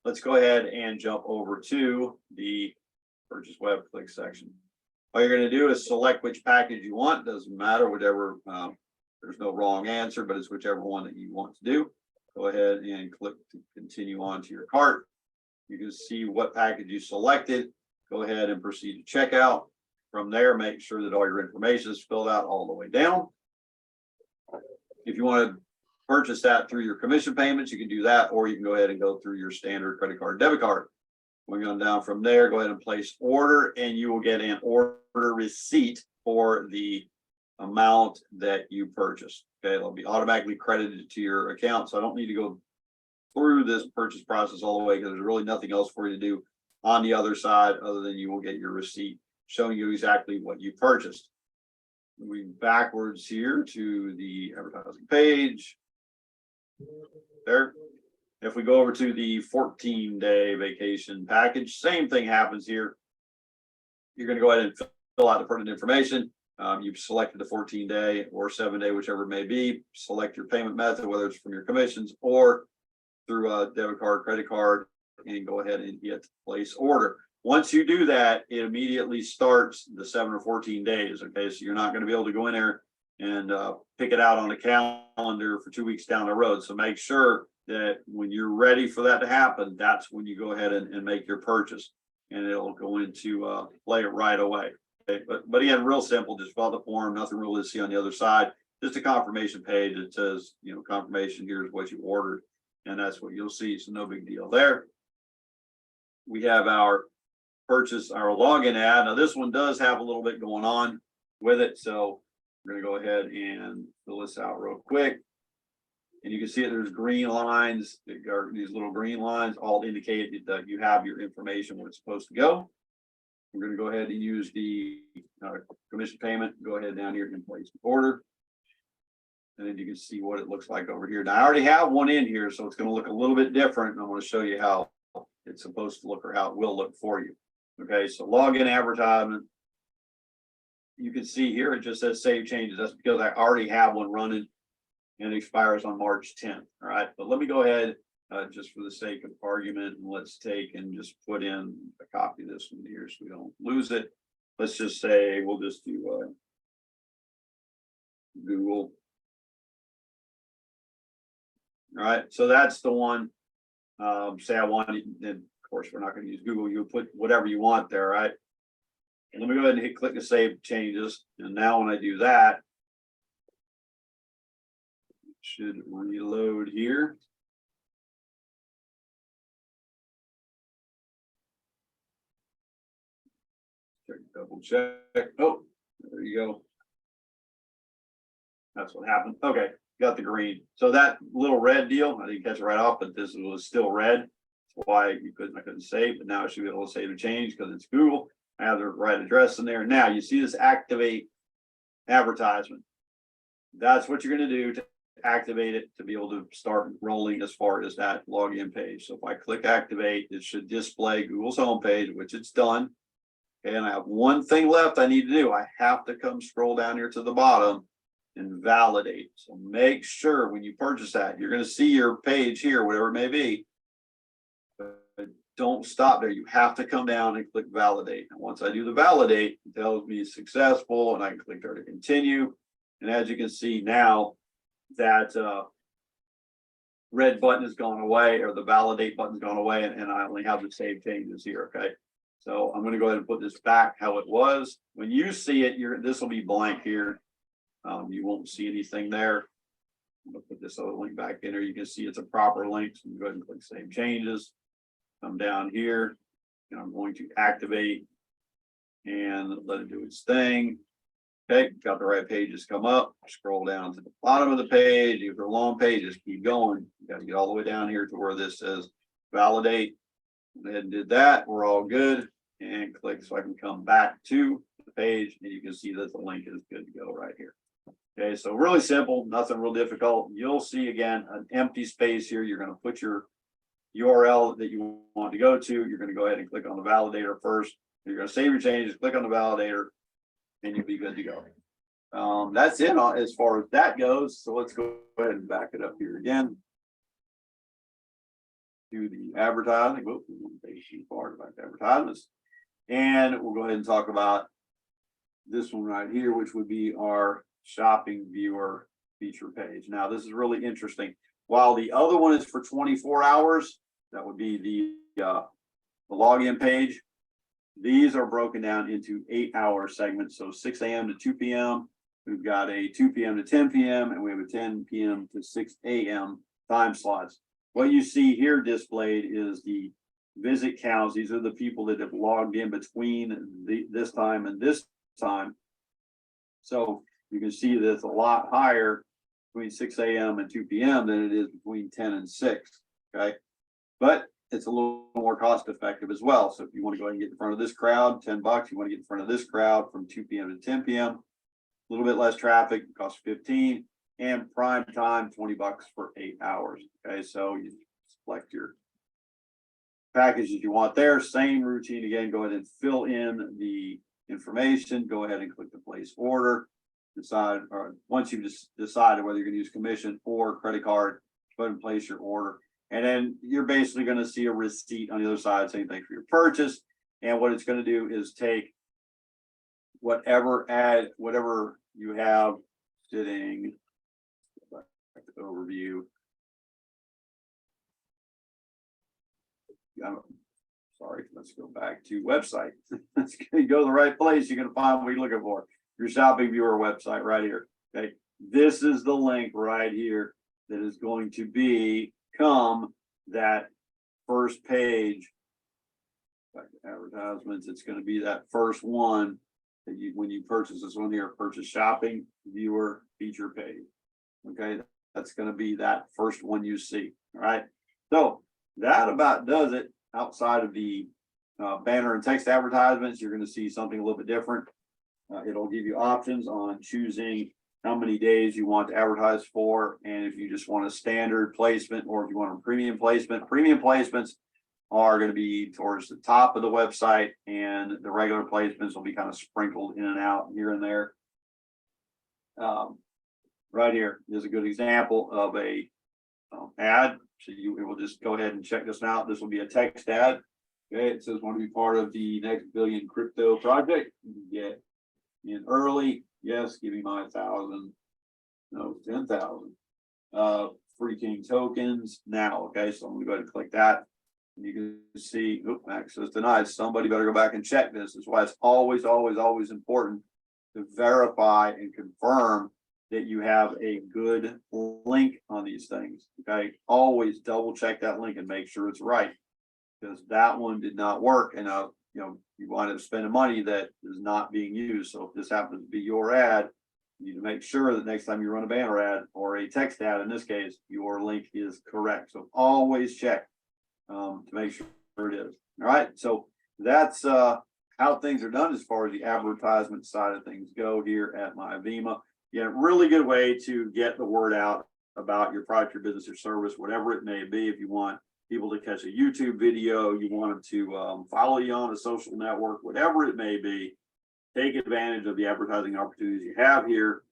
Let's go ahead and jump over to the purchase web click section. All you're going to do is select which package you want. Doesn't matter, whatever. There's no wrong answer, but it's whichever one that you want to do. Go ahead and click to continue on to your cart. You can see what package you selected. Go ahead and proceed to checkout. From there, make sure that all your information is filled out all the way down. If you want to purchase that through your commission payments, you can do that, or you can go ahead and go through your standard credit card, debit card. We're going down from there, go ahead and place order, and you will get an order receipt for the amount that you purchased. Okay, it'll be automatically credited to your account, so I don't need to go through this purchase process all the way because there's really nothing else for you to do on the other side other than you will get your receipt showing you exactly what you purchased. Moving backwards here to the advertising page. There. If we go over to the 14-day vacation package, same thing happens here. You're going to go ahead and fill out the pertinent information. You've selected the 14-day or 7-day, whichever it may be. Select your payment method, whether it's from your commissions or through a debit card, credit card, and go ahead and hit place order. Once you do that, it immediately starts the 7 or 14 days. Okay, so you're not going to be able to go in there and pick it out on the calendar for 2 weeks down the road. So make sure that when you're ready for that to happen, that's when you go ahead and make your purchase, and it'll go into play right away. Okay, but again, real simple, just fill out the form, nothing really to see on the other side, just a confirmation page that says, confirmation, here's what you ordered, and that's what you'll see. So no big deal there. We have our purchase, our login ad. Now this one does have a little bit going on with it, so we're going to go ahead and fill this out real quick. And you can see it, there's green lines, these little green lines all indicate that you have your information where it's supposed to go. We're going to go ahead and use the commission payment. Go ahead down here and place the order. And then you can see what it looks like over here. Now I already have one in here, so it's going to look a little bit different. And I'm going to show you how it's supposed to look or how it will look for you. Okay, so login advertisement. You can see here, it just says save changes. That's because I already have one running and it expires on March 10th. All right, but let me go ahead, just for the sake of argument, and let's take and just put in a copy of this one here so we don't lose it. Let's just say we'll just do Google. All right, so that's the one. Say I want it, and of course we're not going to use Google. You put whatever you want there, right? And let me go ahead and hit click to save changes. And now when I do that, it should reload here. Double check. Oh, there you go. That's what happened. Okay, got the green. So that little red deal, I didn't catch it right off, but this was still red. That's why I couldn't save, but now I should be able to save a change because it's Google. I have the right address in there. Now you see this activate advertisement. That's what you're going to do to activate it to be able to start rolling as far as that login page. So if I click activate, it should display Google's homepage, which it's done. Okay, and I have one thing left I need to do. I have to come scroll down here to the bottom and validate. So make sure when you purchase that, you're going to see your page here, whatever it may be. But don't stop there. You have to come down and click validate. And once I do the validate, it tells me it's successful and I can click there to continue. And as you can see now, that red button has gone away, or the validate button's gone away, and I only have the save changes here. Okay. So I'm going to go ahead and put this back how it was. When you see it, this will be blank here. You won't see anything there. I'm going to put this other link back in there. You can see it's a proper link. So go ahead and click save changes. Come down here. And I'm going to activate and let it do its thing. Okay, got the right pages come up, scroll down to the bottom of the page. If they're long pages, keep going. You got to get all the way down here to where this says validate. Go ahead and did that. We're all good. And click so I can come back to the page and you can see that the link is good to go right here. Okay, so really simple, nothing real difficult. You'll see again an empty space here. You're going to put your URL that you want to go to. You're going to go ahead and click on the validator first. You're going to save your changes, click on the validator, and you'll be good to go. That's it as far as that goes. So let's go ahead and back it up here again. Do the advertising. Whoop, page too far to back to advertisements. And we'll go ahead and talk about this one right here, which would be our shopping viewer feature page. Now, this is really interesting. While the other one is for 24 hours, that would be the login page. These are broken down into 8-hour segments. So 6 a.m. to 2 p.m. We've got a 2 p.m. to 10 p.m. and we have a 10 p.m. to 6 a.m. time slots. What you see here displayed is the visit counts. These are the people that have logged in between this time and this time. So you can see that it's a lot higher between 6 a.m. and 2 p.m. than it is between 10 and 6. Okay. But it's a little more cost effective as well. So if you want to go ahead and get in front of this crowd, $10. You want to get in front of this crowd from 2 p.m. to 10 p.m. A little bit less traffic, costs 15, and prime time, $20 for 8 hours. Okay. So you select your packages you want there. Same routine again. Go ahead and fill in the information. Go ahead and click the place order. Decide, or once you've just decided whether you're going to use commission or credit card, go ahead and place your order. And then you're basically going to see a receipt on the other side saying thanks for your purchase. And what it's going to do is take whatever you have sitting, back to the overview. Sorry, let's go back to website. Let's go to the right place. You're going to find what you're looking for. Your shopping viewer website right here. Okay. This is the link right here that is going to become that first page. Back to advertisements. It's going to be that first one that you, when you purchase this one here, purchase shopping viewer feature page. Okay. That's going to be that first one you see. All right. So that about does it. Outside of the banner and text advertisements, you're going to see something a little bit different. It'll give you options on choosing how many days you want to advertise for, and if you just want a standard placement or if you want a premium placement. Premium placements are going to be towards the top of the website, and the regular placements will be kind of sprinkled in and out here and there. Right here is a good example of a ad. So it will just go ahead and check this out. This will be a text ad. Okay, it says want to be part of the next billion crypto project. You can get in early. Yes, give me my 1,000. No, 10,000. Free King tokens now. Okay, so I'm gonna go ahead and click that. And you can see, access denied. Somebody better go back and check this. That's why it's always, always, always important to verify and confirm that you have a good link on these things. Okay, always double check that link and make sure it's right, because that one did not work, and you wind up spending money that is not being used. So if this happens to be your ad, you need to make sure that next time you run a banner ad or a text ad, in this case, your link is correct. So always check to make sure it is. All right, so that's how things are done as far as the advertisement side of things go here at MyVema. Yeah, really good way to get the word out about your product, your business, your service, whatever it may be. If you want people to catch a YouTube video, you want them to follow you on a social network, whatever it may be, take advantage of the advertising opportunities you have here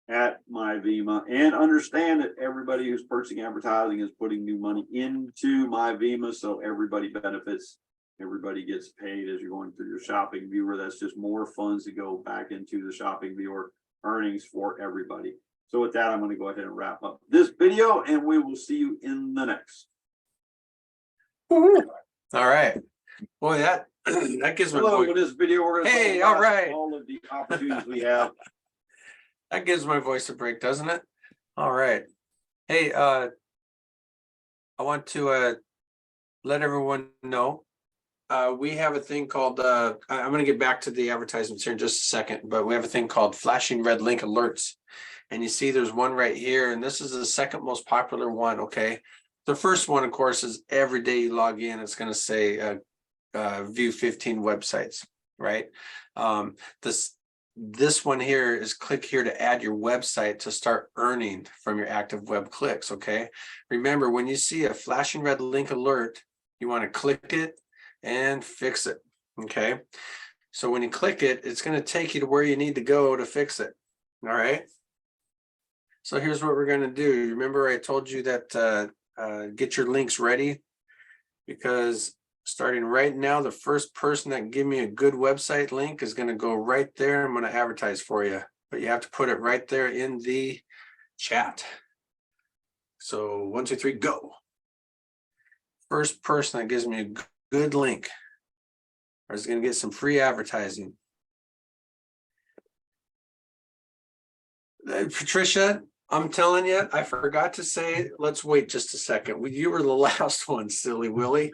at MyVema, and understand that everybody who's purchasing advertising is putting new money into MyVema, so everybody benefits. Everybody gets paid as you're going through your shopping viewer. That's just more funds to go back into the shopping viewer earnings for everybody. So with that, I'm going to go ahead and wrap up this video, and we will see you in the next. All right. Boy, that gives my Hello, voice, with this video, we're going to Hey, all right. all of the opportunities we have. that gives my voice a break, doesn't it? All right. Hey, I want to let everyone know we have a thing called, I'm gonna get back to the advertisements here in just a second, but we have a thing called flashing red link alerts. And you see there's one right here, and this is the second most popular one, okay? The first one, of course, is every day you log in, it's gonna say view 15 websites, right? This one here is click here to add your website to start earning from your active web clicks, okay? Remember, when you see a flashing red link alert, you want to click it and fix it, okay? So when you click it, it's going to take you to where you need to go to fix it, all right? So here's what we're going to do. Remember I told you that get your links ready, because starting right now, the first person that can give me a good website link is going to go right there. I'm going to advertise for you, but you have to put it right there in the chat. So 1, 2, 3, go. First person that gives me a good link is going to get some free advertising. Patricia, I'm telling you, I forgot to say, let's wait just a second. You were the last one, silly Willie.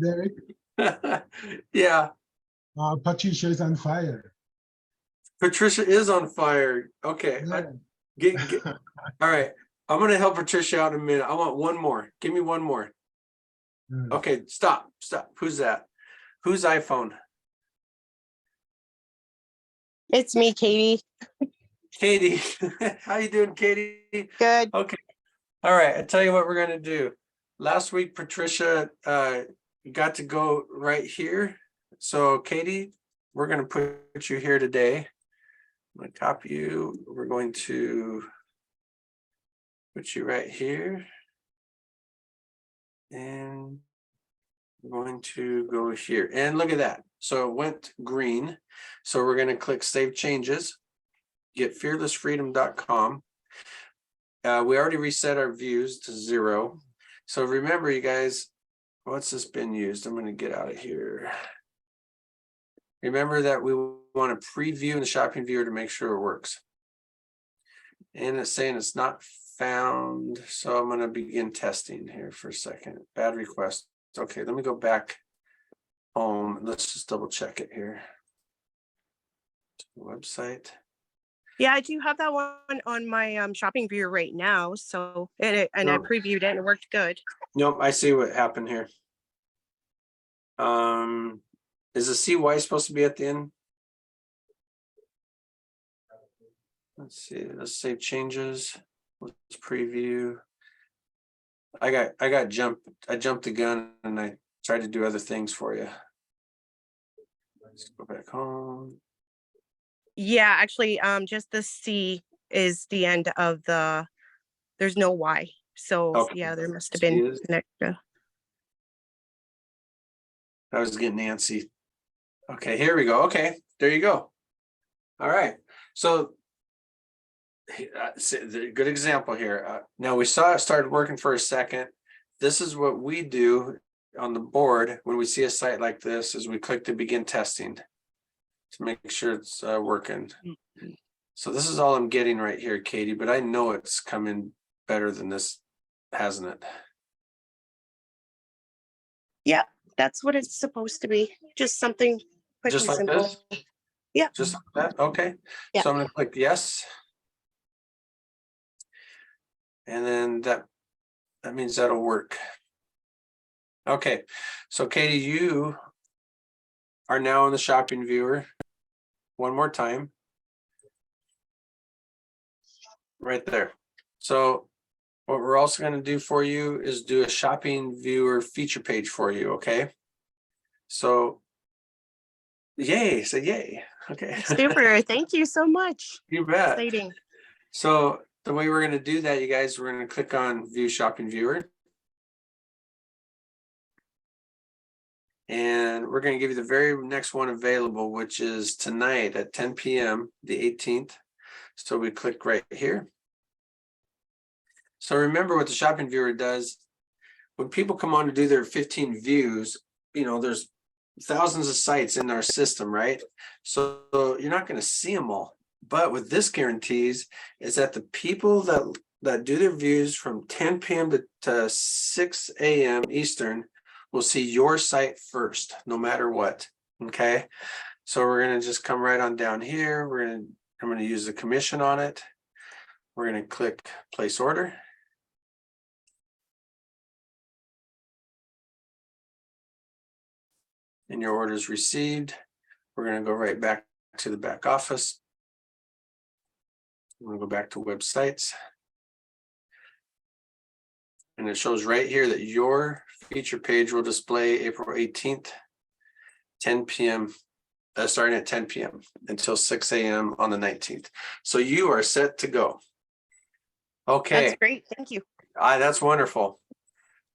Derek, Yeah, Patricia is on fire. Patricia is on fire. Okay, Yeah. all right. I'm gonna help Patricia out in a minute. I want one more. Give me one more. Mm. Okay, stop. Who's that? Whose iPhone? It's me, Katie. Katie. How you doing, Katie? Good. Okay. All right. I tell you what we're gonna do. Last week, Patricia got to go right here. So, Katie, we're gonna put you here today. I'm gonna copy you. We're going to put you right here. And we're going to go here. And look at that. So it went green. So we're going to click Save Changes. Get fearlessfreedom.com. We already reset our views to 0. So remember, you guys, what's this been used? I'm going to get out of here. Remember that we want to preview in the shopping viewer to make sure it works. And it's saying it's not found. So I'm going to begin testing here for a second. Bad request. Okay, let me go back home. Let's just double check it here. Website. Yeah, I do have that one on my shopping viewer right now. So I previewed it and it worked good. Nope, I see what happened here. Is the CY supposed to be at the end? Let's see. Let's save changes. Let's preview. I jumped the gun and I tried to do other things for you. Let's go back home. Yeah, actually, just the C is the end of there's no Y. So Okay. yeah, there must have C been is- an extra. I was getting Nancy. Okay, here we go. Okay, there you go. All right. So good example here. Now we saw it started working for a second. This is what we do on the board when we see a site like this, is we click to begin testing to make sure it's working. So this is all I'm getting right here, Katie, but I know it's coming better than this, hasn't it? Yeah, that's what it's supposed to be. Just something quick Just and like simple. this? Yeah. Just like that? Okay. Yeah. So I'm gonna click yes. And then that means that'll work. Okay, so Katie, you are now in the shopping viewer. One more time. Right there. So what we're also going to do for you is do a shopping viewer feature page for you, okay? So yay, say yay. Okay. Super. Thank you so much. You bet. Exciting. So the way we're going to do that, you guys, we're going to click on view shopping viewer. And we're going to give you the very next one available, which is tonight at 10 p.m., the 18th. So we click right here. So remember what the shopping viewer does. When people come on to do their 15 views, there's thousands of sites in our system, right? So you're not going to see them all. But what this guarantees is that the people that do their views from 10 p.m. to 6 a.m. Eastern will see your site first, no matter what. Okay. So we're going to just come right on down here. I'm going to use the commission on it. We're going to click place order. And your order is received. We're going to go right back to the back office. I'm going to go back to websites. And it shows right here that your feature page will display April 18th, 10 p.m. Starting at 10 p.m. until 6 a.m. on the 19th. So you are set to go. Okay. That's great. Thank you. That's wonderful.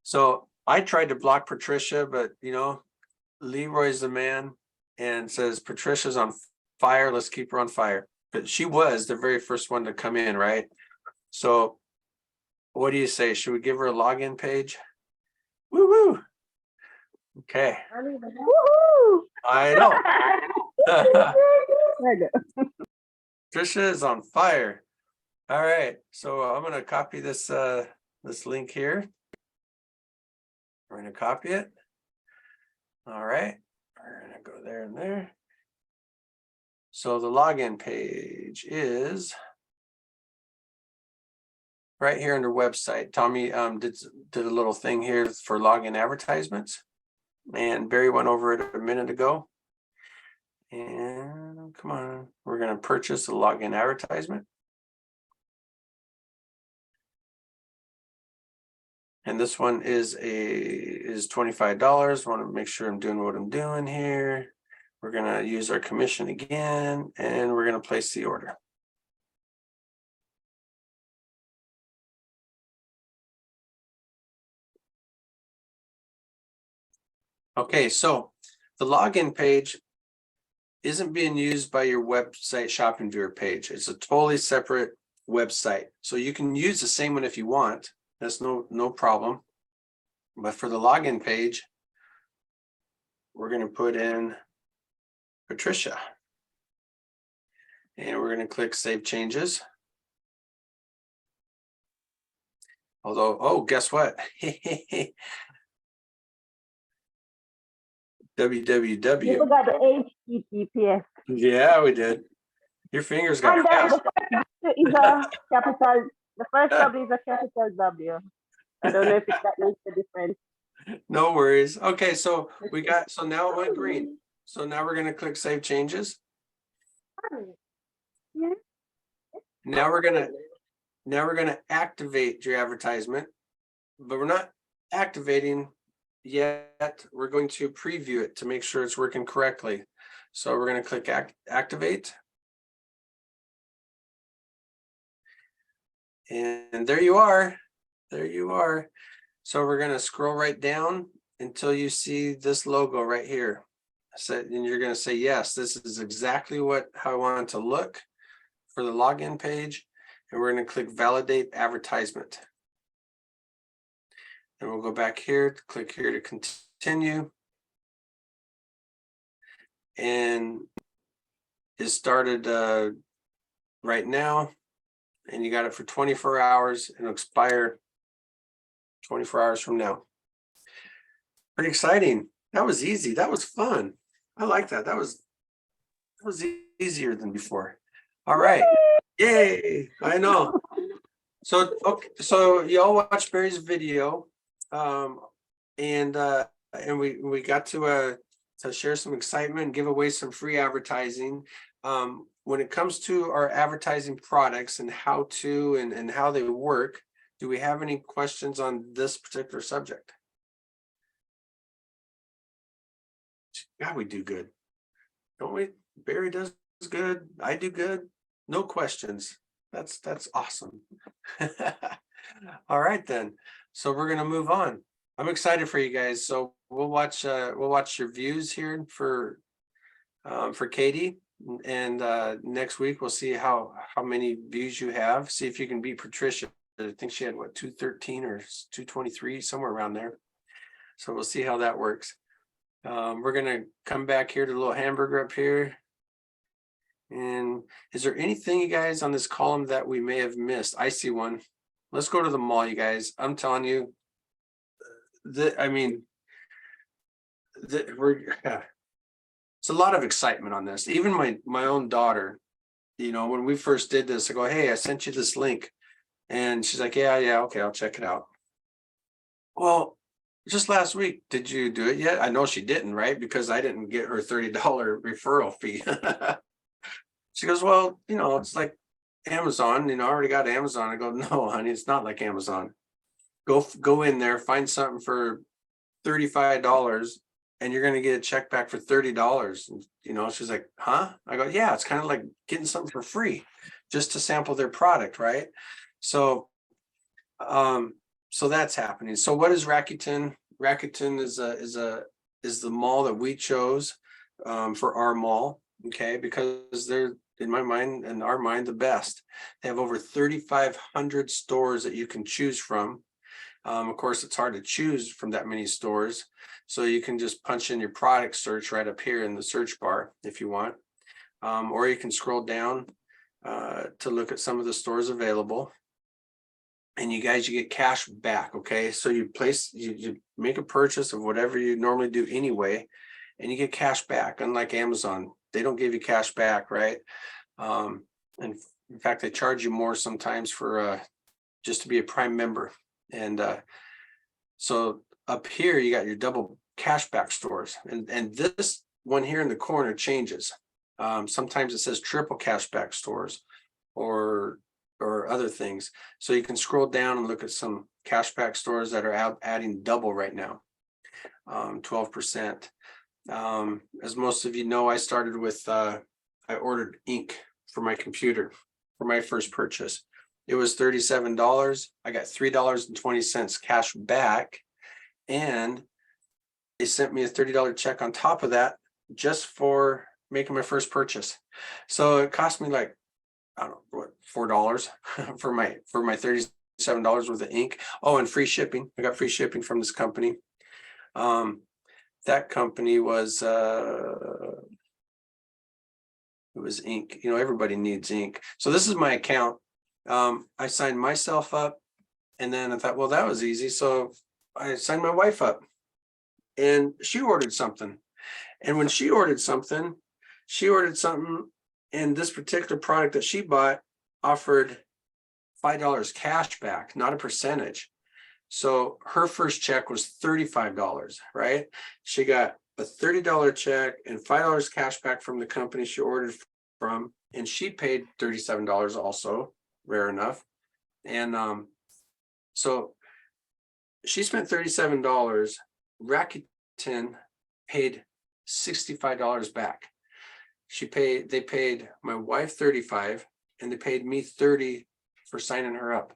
So I tried to block Patricia, but you know, Leroy's the man and says Patricia's on fire. Let's keep her on fire. But she was the very first one to come in, right? So what do you say? Should we give her a login page? Woo woo. Okay. I know. Patricia is on fire. All right. So I'm going to copy this this link here. We're going to copy it. All right. We're going to go there and there. So the login page is right here under website. Tommy did a little thing here for login advertisements. And Barry went over it a minute ago. And come on, we're going to purchase a login advertisement. And this one is $25. Want to make sure I'm doing what I'm doing here. We're going to use our commission again, and we're going to place the order. Okay, so the login page isn't being used by your website shopping viewer page. It's a totally separate website. So you can use the same one if you want. That's no problem. But for the login page, we're going to put in Patricia. And we're going to click Save Changes. Although, oh, guess what? www. You forgot the HTTPS. Yeah, we did. Your fingers got And fast. the first is a capital. The first W is a capital W. I don't know if that makes a difference. No worries. Okay, so so now it went green. So now we're going to click Save Changes. Yeah. Now we're going to activate your advertisement, but we're not activating yet. We're going to preview it to make sure it's working correctly. So we're going to click Activate. And there you are. There you are. So we're going to scroll right down until you see this logo right here. And you're going to say, yes, this is exactly how I want it to look for the login page. And we're going to click Validate Advertisement. And we'll go back here, click here to continue. And it started right now. And you got it for 24 hours and it'll expire 24 hours from now. Pretty exciting. That was easy. That was fun. I like that. That was easier than before. All right. Yay. I know. So, okay. So y'all watched Barry's video. And we got to share some excitement and give away some free advertising. When it comes to our advertising products and how they work, do we have any questions on this particular subject? God, we do good, don't we? Barry does good. I do good. No questions. That's awesome. All right then. So we're gonna move on. I'm excited for you guys. So we'll watch your views here for Katie. And next week we'll see how many views you have. See if you can beat Patricia. I think she had 213 or 223, somewhere around there. So we'll see how that works. We're gonna come back here to the little hamburger up here. And is there anything, you guys, on this column that we may have missed? I see one. Let's go to the mall, you guys. I'm telling you, it's a lot of excitement on this. Even my own daughter, when we first did this, I go, hey, I sent you this link. And she's like, yeah, okay, I'll check it out. Well, just last week, did you do it yet? I know she didn't, right? Because I didn't get her $30 referral fee. She goes, well, it's like Amazon, I already got Amazon. I go, no, honey, it's not like Amazon. Go in there, find something for $35 and you're going to get a check back for $30. And, she's like, huh? I go, yeah, it's kind of like getting something for free just to sample their product. Right. So that's happening. So what is Rakuten? Rakuten is the mall that we chose for our mall. Okay. Because they're, in my mind and our mind, the best. They have over 3,500 stores that you can choose from. Of course, it's hard to choose from that many stores. So you can just punch in your product search right up here in the search bar if you want. Or you can scroll down to look at some of the stores available. And you get cash back. Okay. So you make a purchase of whatever you normally do anyway, and you get cash back. Unlike Amazon, they don't give you cash back, right? And in fact, they charge you more sometimes for just to be a Prime member. And so up here, you got your double cashback stores. And this one here in the corner changes. Sometimes it says triple cashback stores or other things. So you can scroll down and look at some cashback stores that are adding double right now, 12%. As most of you know, I started with, I ordered ink for my computer for my first purchase. It was $37. I got $3.20 cash back, and they sent me a $30 check on top of that just for making my first purchase. So it cost me like, I don't know, what, $4 for my $37 worth of ink. Oh, and free shipping. I got free shipping from this company. That company was it was ink. Everybody needs ink. So this is my account. I signed myself up, and then I thought, well, that was easy. So I signed my wife up, and she ordered something. And when she ordered something, and this particular product that she bought offered $5 cash back, not a percentage. So her first check was $35, right? She got a $30 check and $5 cash back from the company she ordered from, and she paid $37 also, rare enough. And so she spent $37. Rakuten paid $65 back. They paid my wife $35, and they paid me $30 for signing her up,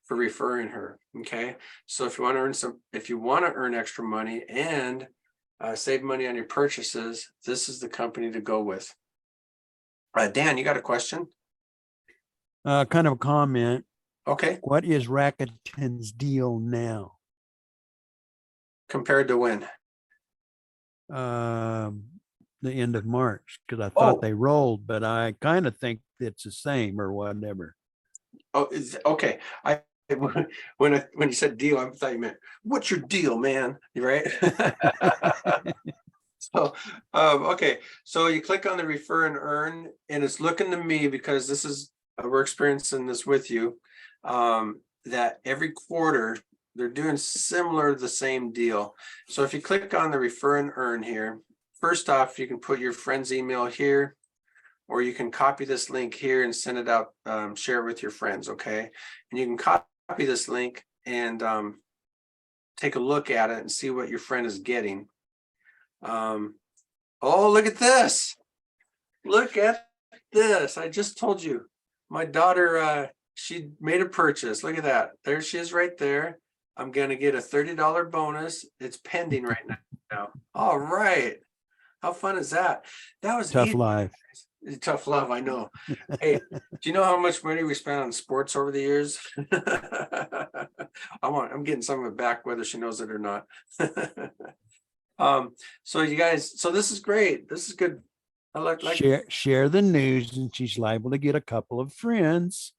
for referring her. Okay. So if you want to earn extra money and save money on your purchases, this is the company to go with. Dan, you got a question? Kind of a comment. Okay. What is Rakuten's deal now? Compared to when? The end of March, because I thought they rolled, but I kind of think it's the same or whatever. Oh, okay. When you said deal, I thought you meant, what's your deal, man? Right? So, okay. So you click on the refer and earn, and it's looking to me, because this is, we're experiencing this with you, that every quarter they're doing the same deal. So if you click on the refer and earn here, first off, you can put your friend's email here, or you can copy this link here and send it out, share it with your friends, okay? And you can copy this link and take a look at it and see what your friend is getting. Oh, look at this. Look at this. I just told you. My daughter, she made a purchase. Look at that. There she is right there. I'm going to get a $30 bonus. It's pending right now. All right. How fun is that? That was Tough easy. life. Tough love, I know. Hey, do you know how much money we spent on sports over the years? I'm getting some of it back, whether she knows it or not. So you guys, so this is great. This is good. I like share the news, and she's liable to get a couple of friends.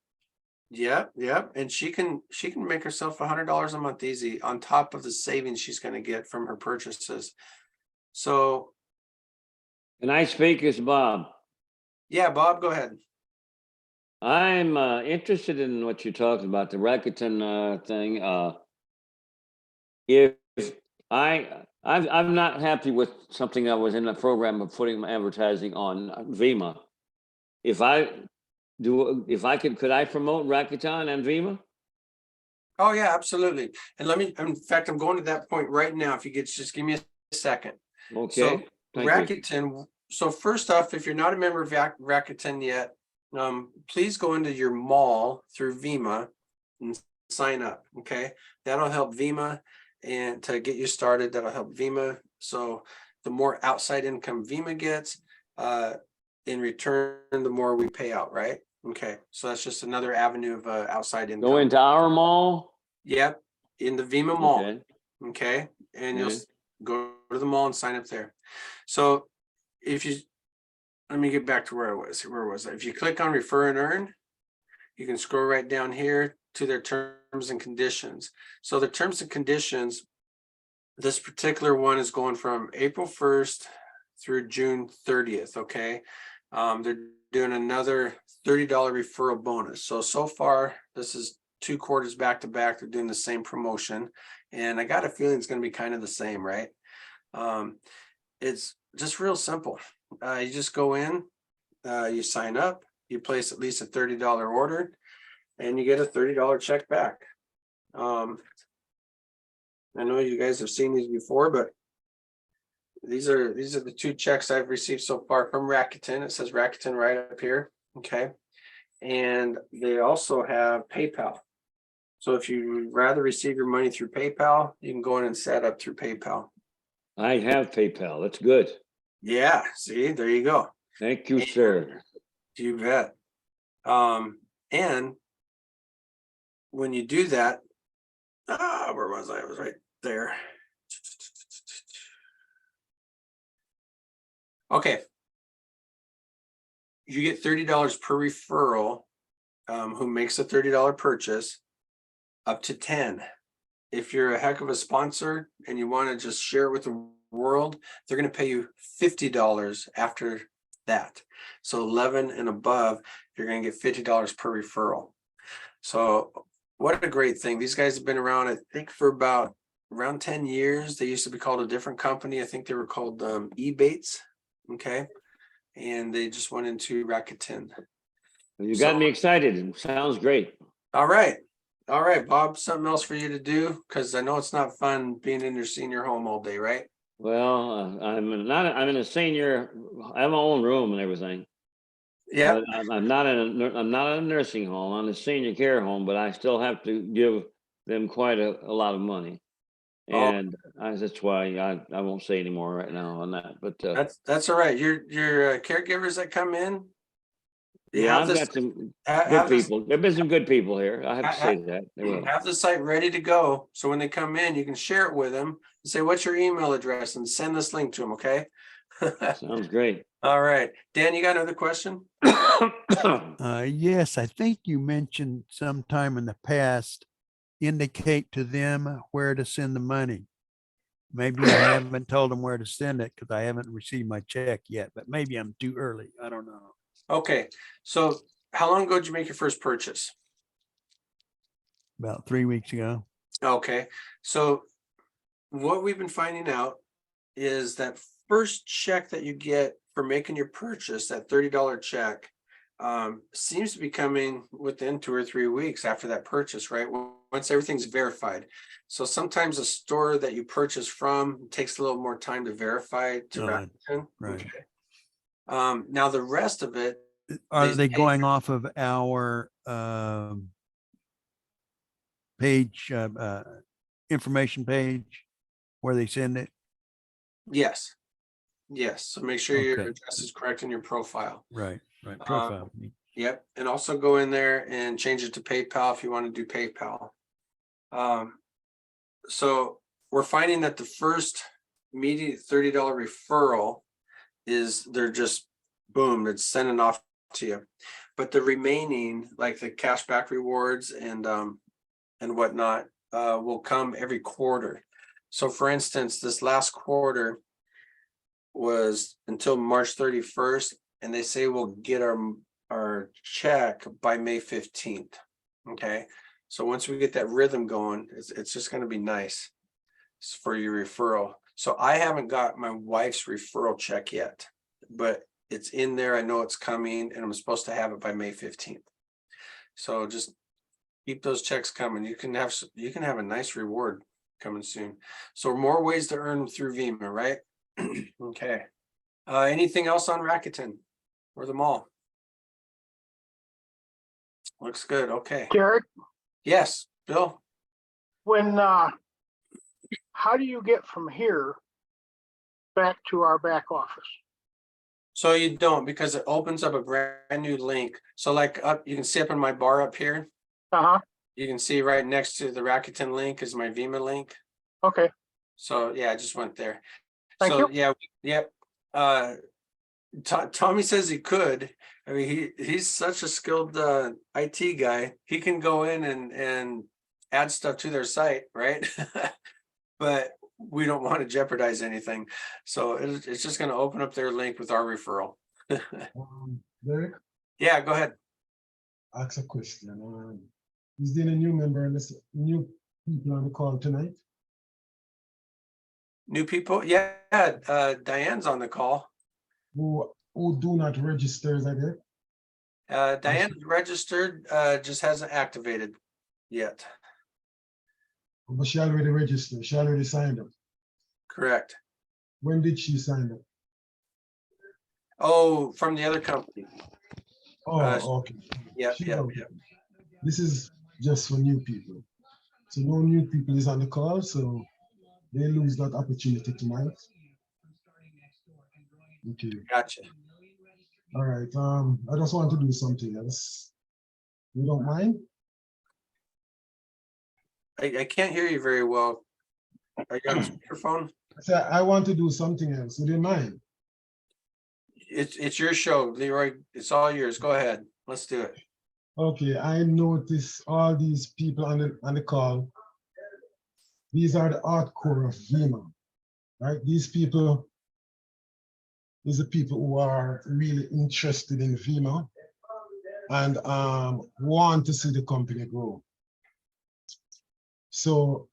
Yeah. And she can make herself $100 a month easy on top of the savings she's going to get from her purchases. So, Can I speak as Bob? yeah, Bob, go ahead. I'm interested in what you're talking about, the Rakuten thing. If I'm not happy with something that was in the program of putting my advertising on Vima. If I could I promote Rakuten and Vima? Oh, yeah, absolutely. And let me, in fact, I'm going to that point right now. If you could just give me a second. So Okay, thank you. Rakuten, so first off, if you're not a member of Rakuten yet, please go into your mall through Vima and sign up, okay? That'll help Vima and to get you started, that'll help Vima. So the more outside income Vima gets, in return, the more we pay out, right? Okay, so that's just another avenue of outside income. Go into our mall? Yep, in the Vima Mall. Okay. Okay, and you'll Okay. go to the mall and sign up there. So if you, let me get back to where I was. Where was I? If you click on refer and earn, you can scroll right down here to their terms and conditions. So the terms and conditions, this particular one is going from April 1st through June 30th, okay? They're doing another $30 referral bonus. So far, this is 2 quarters back to back. They're doing the same promotion. And I got a feeling it's going to be kind of the same, right? It's just real simple. You just go in, you sign up, you place at least a $30 order, and you get a $30 check back. I know you guys have seen these before, but these are the 2 checks I've received so far from Rakuten. It says Rakuten right up here. Okay. And they also have PayPal. So if you rather receive your money through PayPal, you can go in and set up through PayPal. I have PayPal. That's good. Yeah, see, there you go. Thank you, sir. You bet. And when you do that, where was I? I was right there. Okay. You get $30 per referral, who makes a $30 purchase, up to 10. If you're a heck of a sponsor and you want to just share it with the world, they're going to pay you $50 after that. So 11 and above, you're going to get $50 per referral. So what a great thing. These guys have been around, I think, for about around 10 years. They used to be called a different company. I think they were called Ebates. Okay. And they just went into Rakuten. You got me excited. It sounds great. All right. All right, Bob, something else for you to do? Because I know it's not fun being in your senior home all day, right? Well, I'm in a senior, I have my own room and everything. Yeah. I'm not in a nursing home. I'm a senior care home, but I still have to give them quite a lot of money. And that's why I won't say any more right now on that, but That's all right. Your caregivers that come in. yeah, I've got some good people. There've been some good people here. I have to say that. They will. Have the site ready to go. So when they come in, you can share it with them and say, what's your email address, and send this link to them. Okay. Sounds great. All right. Dan, you got another question? Yes, I think you mentioned sometime in the past, indicate to them where to send the money. Maybe I haven't told them where to send it because I haven't received my check yet, but maybe I'm too early. I don't know. Okay. So how long ago did you make your first purchase? About 3 weeks ago. Okay. So what we've been finding out is that first check that you get for making your purchase, that $30 check, seems to be coming within 2 or 3 weeks after that purchase, right? Once everything's verified. So sometimes a store that you purchase from takes a little more time to verify to Rakuten. Right. Okay. Now the rest of it, Are they going off of our page, information page where they send it? yes. Yes. So make sure your Okay. address is correct in your profile. Right. Profile. Yep. And also go in there and change it to PayPal if you want to do PayPal. So we're finding that the first immediate $30 referral is they're just boom, it's sending off to you. But the remaining, like the cashback rewards and whatnot, will come every quarter. So for instance, this last quarter, was until March 31st, and they say we'll get our check by May 15th. Okay, so once we get that rhythm going, it's just gonna be nice for your referral. So I haven't got my wife's referral check yet, but it's in there. I know it's coming, and I'm supposed to have it by May 15th. So just keep those checks coming. You can have a nice reward coming soon. So more ways to earn through Vima, right? Okay. Anything else on Rakuten or the mall? Looks good. Okay. Garrett, Yes, Bill. when, how do you get from here back to our back office? So you don't, because it opens up a brand new link. So like up, you can see up in my bar up here, Uh-huh, you can see right next to the Rakuten link is my Vima link. okay, So yeah, I just went there. Thank So you. yeah, yep. Tommy says he could. I mean, he's such a skilled IT guy. He can go in and add stuff to their site, right? But we don't want to jeopardize anything. So it's just going to open up their link with our referral. Derek, Yeah, go ahead. ask a question. Is there a new member, new people on the call tonight? New people. Yeah, Diane's on the call. Who do not register, is that it? Diane's registered, just hasn't activated yet. But she already registered, she already signed up. Correct. When did she sign up? Oh, from the other company. Oh, okay. Yeah, She yeah, know. yeah. This is just for new people. So no new people is on the call, so they lose that opportunity tonight. Okay, Gotcha. all right. I just want to do something else. You don't mind? I can't hear you very well. Are you on speakerphone? I want to do something else. You didn't mind? It's your show, Leroy. It's all yours. Go ahead. Let's do it. Okay, I notice all these people on the call. These are the hardcore of Vima, right? These people is the people who are really interested in Vima and want to see the company grow. So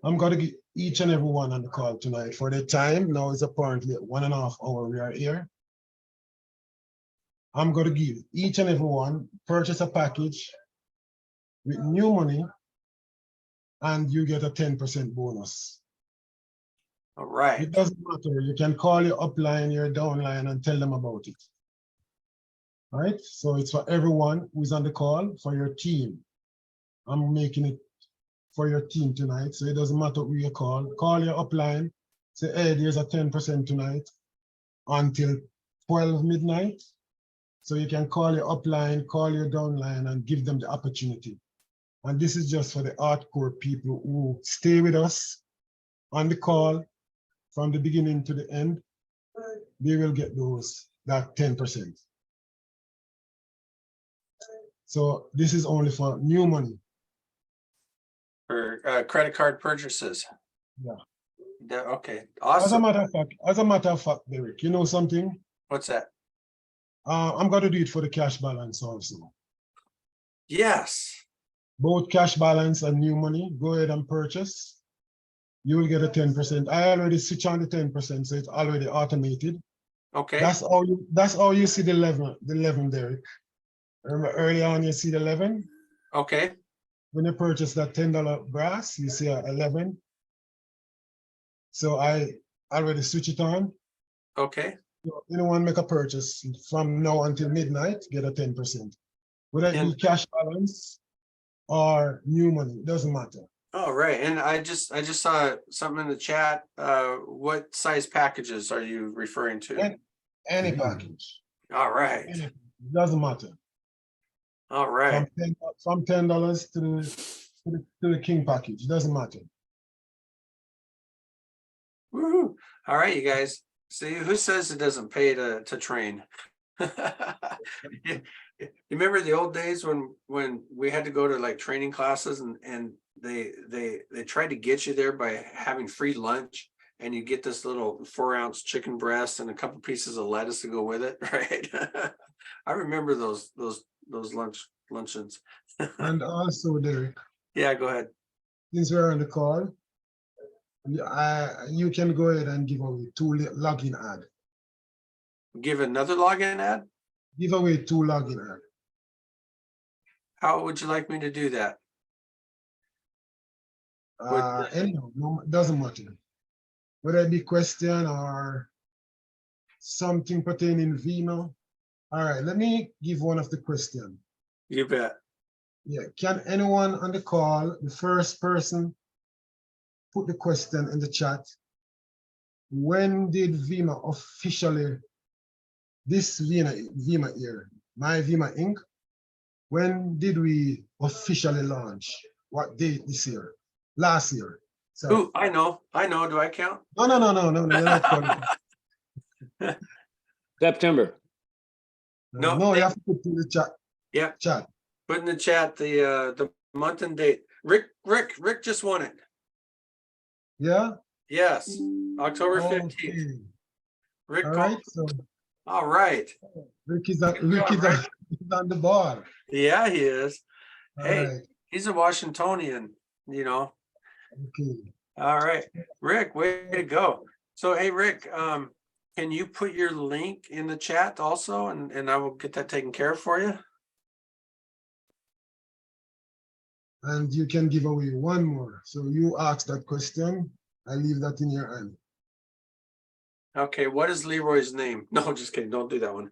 I'm going to give each and every one on the call tonight for the time. Now it's apparently 1.5 hours we are here. I'm going to give each and every one purchase a package with new money and you get a 10% bonus. All right. It doesn't matter. You can call your upline, your downline and tell them about it. All right. So it's for everyone who's on the call, for your team. I'm making it for your team tonight. So it doesn't matter who you call. Call your upline. Say, hey, there's a 10% tonight until 12 midnight. So you can call your upline, call your downline and give them the opportunity. And this is just for the hardcore people who stay with us on the call from the beginning to the end. They will get that 10%. So this is only for new money. For credit card purchases. Yeah. Okay, awesome. As a matter of fact, Derek, you know something? What's that? I'm going to do it for the cash balance also. Yes. Both cash balance and new money, go ahead and purchase. You will get a 10%. I already switch on the 10%, so it's already automated. Okay. That's how you see the 11, Derek. Remember early on you see the 11? Okay. When you purchase that $10 brass, you see a 11. So I already switch it on. Okay. So anyone make a purchase from now until midnight, get a 10%. Whether it be cash balance or new money, it doesn't matter. All right. And I just saw something in the chat. What size packages are you referring to? Any package. All right. It doesn't matter. All right. From $10 to the king package, it doesn't matter. Woo-hoo. All right, you guys. See, who says it doesn't pay to train? You remember the old days when we had to go to like training classes and they tried to get you there by having free lunch, and you get this little 4-ounce chicken breast and a couple pieces of lettuce to go with it, right? I remember those luncheons. And also, Derek, Yeah, go ahead. since we're on the call, you can go ahead and give away 2 login ad. Give another login ad. Give away 2 login ad. How would you like me to do that? Anyhow, no, doesn't matter. Whether it be question or something pertaining Vimo. All right, let me give one of the question. You bet. Yeah, can anyone on the call, the first person, put the question in the chat? When did Vima officially, this Vima year, My Vima Inc., when did we officially launch? What date this year? Last year. So, Ooh, I know. Do I count? no, you're not calling. September. No, No, you have to put in the chat. Yeah. Chat. Put in the chat the month and date. Rick just won it. Yeah? Yes, October 15th. Okay. Rick All called. right, so All right. Rick is on the ball. Yeah, he is. All Hey, right, he's a Washingtonian, you know. okay. All right, Rick, way to go. So, hey, Rick, can you put your link in the chat also, and I will get that taken care of for you? And you can give away one more. So you ask that question, I leave that in your hand. Okay, what is Leroy's name? No, just kidding. Don't do that one.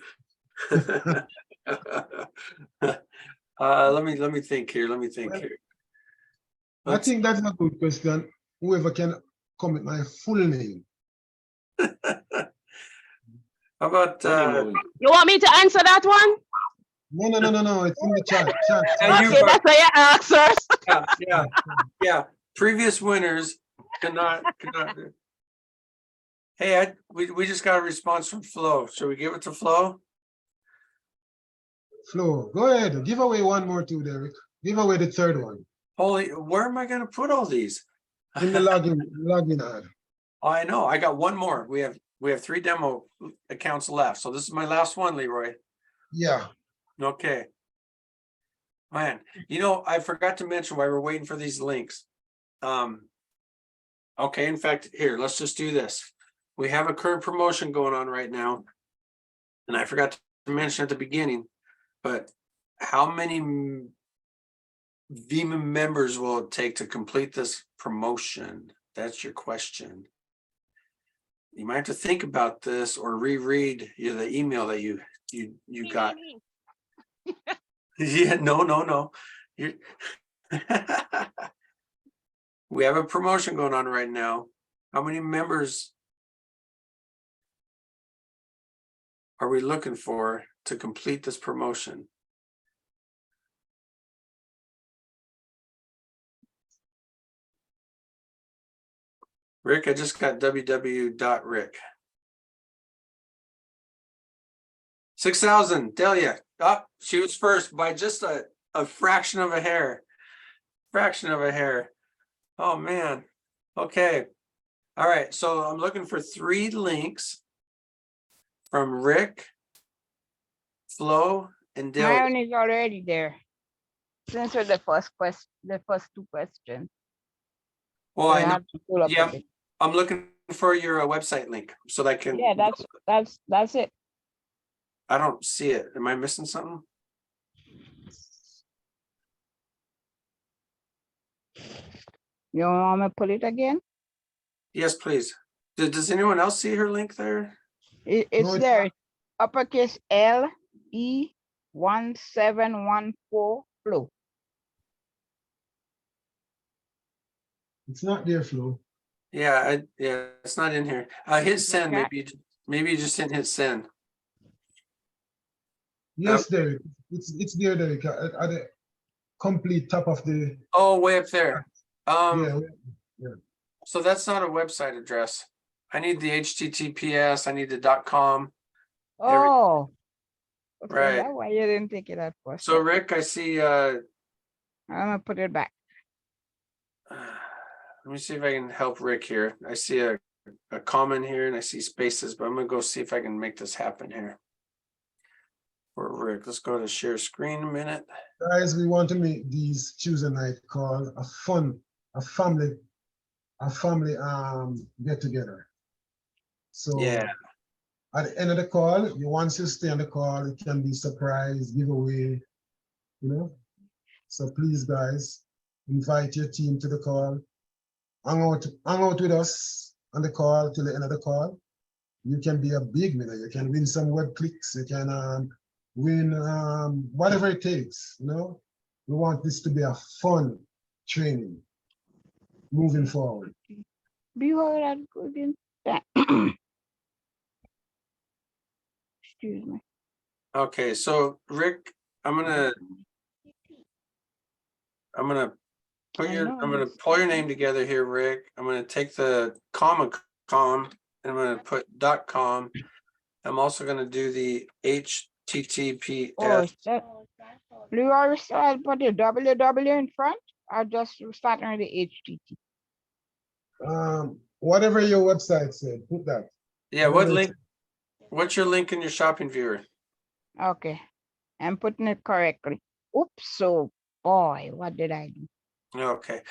Let me think here. I think that's a good question. Whoever can come with my full name. How about Honeymoon. You want me to answer that one? No, it's in the chat. Yeah, you Okay, are- that's why you answers. yeah. Previous winners cannot. Hey, we just got a response from Flo. Should we give it to Flo? Flo, go ahead. Give away one more too, Derek. Give away the third one. Holy, where am I gonna put all these? In the login ad. I know, I got one more. We have 3 demo accounts left. So this is my last one, Leroy. Yeah. Okay. Man, I forgot to mention while we're waiting for these links. Okay, in fact, here, let's just do this. We have a current promotion going on right now. And I forgot to mention at the beginning, but how many Vima members will it take to complete this promotion? That's your question. You might have to think about this or reread the email that you got. Yeah, no. We have a promotion going on right now. How many members are we looking for to complete this promotion? Rick, I just got www.rick. 6,000, Delia. Oh, she was first by just a fraction of a hair. Oh man. Okay. All right. So I'm looking for 3 links from Rick, Flo, and Delia. Mine is already there. Since with the first 2 questions. Well, So I you know. have to pull up Yeah, a bit. I'm looking for your website link so that I can. Yeah, that's it. I don't see it. Am I missing something? You want me to pull it again? Yes, please. Does anyone else see her link there? It's it's there. Uppercase LE 1714 Flo. It's not there, Flo. Yeah, it's not in here. Hit send, Okay. maybe you just didn't hit send. Yes, Derek. It's there, Derek. At the complete top of the. Oh, way up there. Yeah. So that's not a website address. I need the HTTPS, I need the .com. Oh. Okay, Right. that's why you didn't take it at first. So Rick, I see, I'm gonna put it back. let me see if I can help Rick here. I see a a comment here and I see spaces, but I'm gonna go see if I can make this happen here. For Rick, let's go to share screen a minute. Guys, we want to make these Tuesday night call a family get together. So Yeah, at the end of the call, once you stay on the call, it can be surprise, giveaway, you know. So please, guys, invite your team to the call. Hang out with us on the call till the end of the call. You can be a big winner. You can win some web clicks. You can win whatever it takes. You know, we want this to be a fun training moving forward. Excuse me. okay, so Rick, I'm gonna pull your name together here, Rick. I'm gonna take the com, and I'm gonna put .com. I'm also gonna do the HTTPS. Oh, do you always put the www in front or just starting with the HTTP? Whatever your website said, put that. Yeah, what link? What's your link in your shopping viewer? Okay, I'm putting it correctly. Oops, so boy, what did I do? Okay,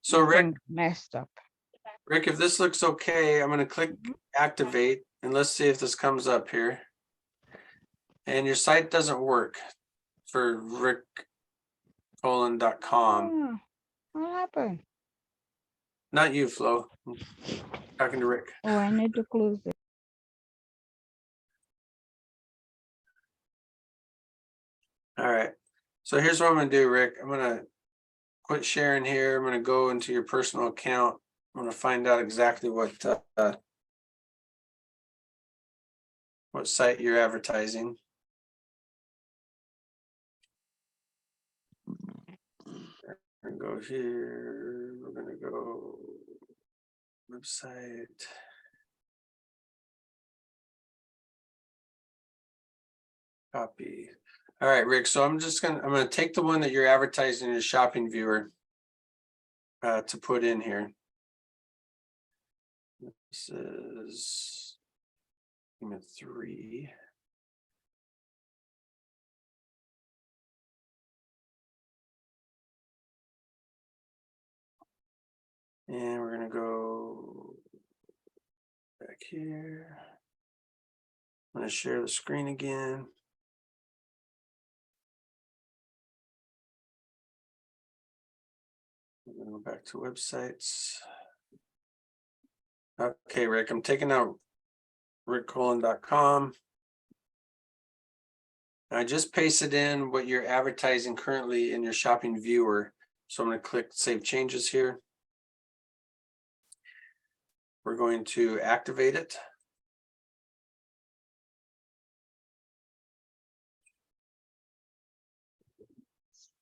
so Rick, Something messed up. Rick, if this looks okay, I'm gonna click activate and let's see if this comes up here. And your site doesn't work for rick.com. Oh, what happened? Not you, Flo. I'm talking to Rick. Oh, I need to close it. All right. So here's what I'm gonna do, Rick. I'm gonna quit sharing here. I'm gonna go into your personal account. I'm gonna find out exactly what site you're advertising. We're gonna go here. We're gonna go website. Copy. All right, Rick. So I'm gonna take the one that you're advertising in your shopping viewer to put in here. This is Unit 3. And we're gonna go back here. I'm gonna share the screen again. We're gonna go back to websites. Okay, Rick, I'm taking out rickcolin.com. I just pasted in what you're advertising currently in your shopping viewer. So I'm going to click Save Changes here. We're going to activate it.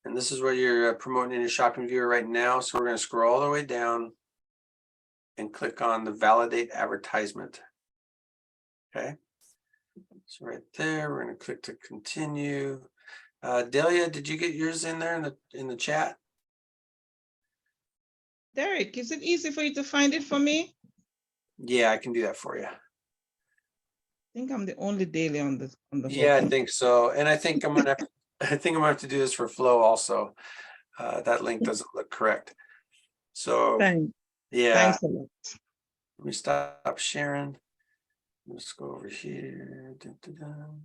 And this is what you're promoting in your shopping viewer right now. So we're going to scroll all the way down and click on the Validate Advertisement. Okay. So right there, we're going to click to continue. Delia, did you get yours in there in the chat? Derek, is it easy for you to find it for me? Yeah, I can do that for you. I think I'm the only daily on the Yeah, I think so. And I think I'm gonna have to do this for Flo also. That link doesn't look correct. So yeah, thanks a lot. let me stop sharing. Let's go over here. Dun, dun, dun.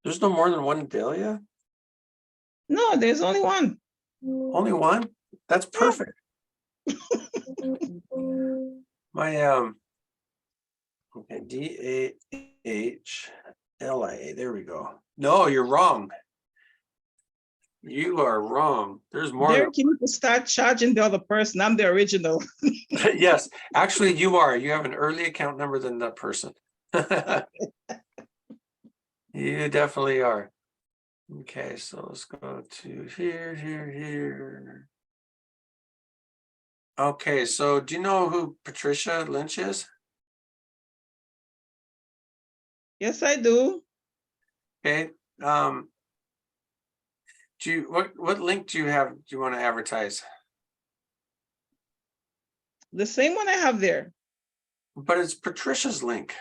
There's no more than one Delia? No, there's only one. Only one? That's perfect. My okay, DAHLIA. There we go. No, you're wrong. You are wrong. There's more. Derek, you need to start charging the other person. I'm the original. Yes, actually you are. You have an early account number than that person. You definitely are. Okay, so let's go to here. Okay, so do you know who Patricia Lynch is? Yes, I do. Okay. What link do you have? Do you want to advertise? The same one I have there. But it's Patricia's link.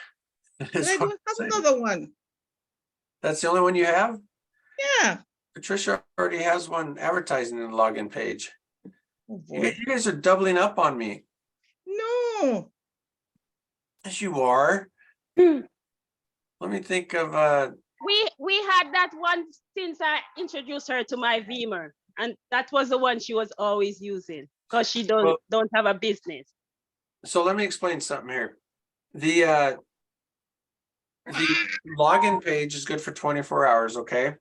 But Is I what don't I'm have saying. another one. That's the only one you have? Yeah. Patricia already has one advertising in the login page. Oh, You boy. guys are doubling up on me. No. Yes, you are. Let me think of We had that one since I introduced her to my Beamer, and that was the one she was always using because she Well- don't have a business. so let me explain something here. The login page is good for 24 hours, okay?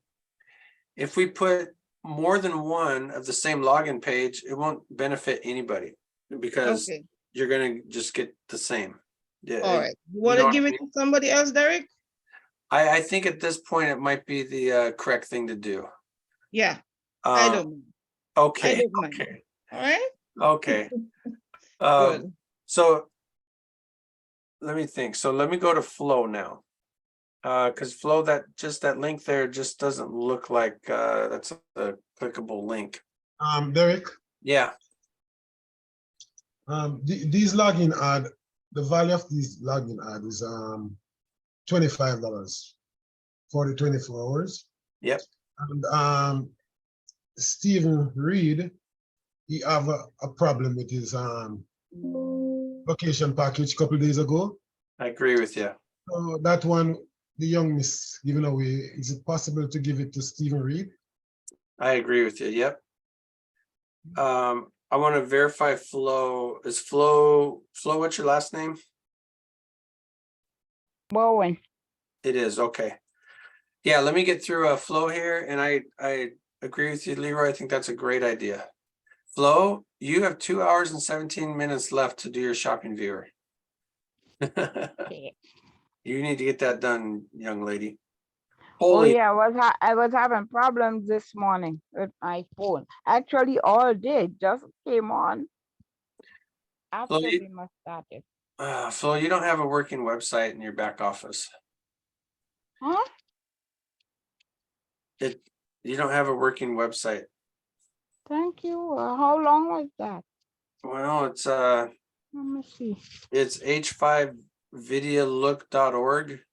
If we put more than one of the same login page, it won't benefit anybody because Okay. you're gonna just get the same. Yeah. All right. You you want know to what give I it to somebody else, Derek? I think at this point, it might be the correct thing to do. Yeah. I Um, don't mind. Okay, don't mind. okay, All right. okay. Good. So let me think. So let me go to Flow now. Because Flow, that link there just doesn't look like that's a clickable link. Derek, Yeah, these login ad, the value of these login ad is $25 for the 24 hours. yep. And Stephen Reed, he have a problem with his vacation package a couple days ago. I agree with you. So that one, the young miss giving away, is it possible to give it to Stephen Reed? I agree with you. Yep. I want to verify Flow. Is Flow, what's your last name? Bowen. It is, okay. Yeah, let me get through a Flow here, and I agree with you, Leroy. I think that's a great idea. Flo, you have 2 hours and 17 minutes left to do your shopping viewer. You need to get that done, young lady. Holy, I was having problems this morning with my phone. Actually, all day just came on after you- we must started. Flo, you don't have a working website in your back office. Huh? You don't have a working website. Thank you. How long was that? Well, it's Let me see. it's h5videolook.org.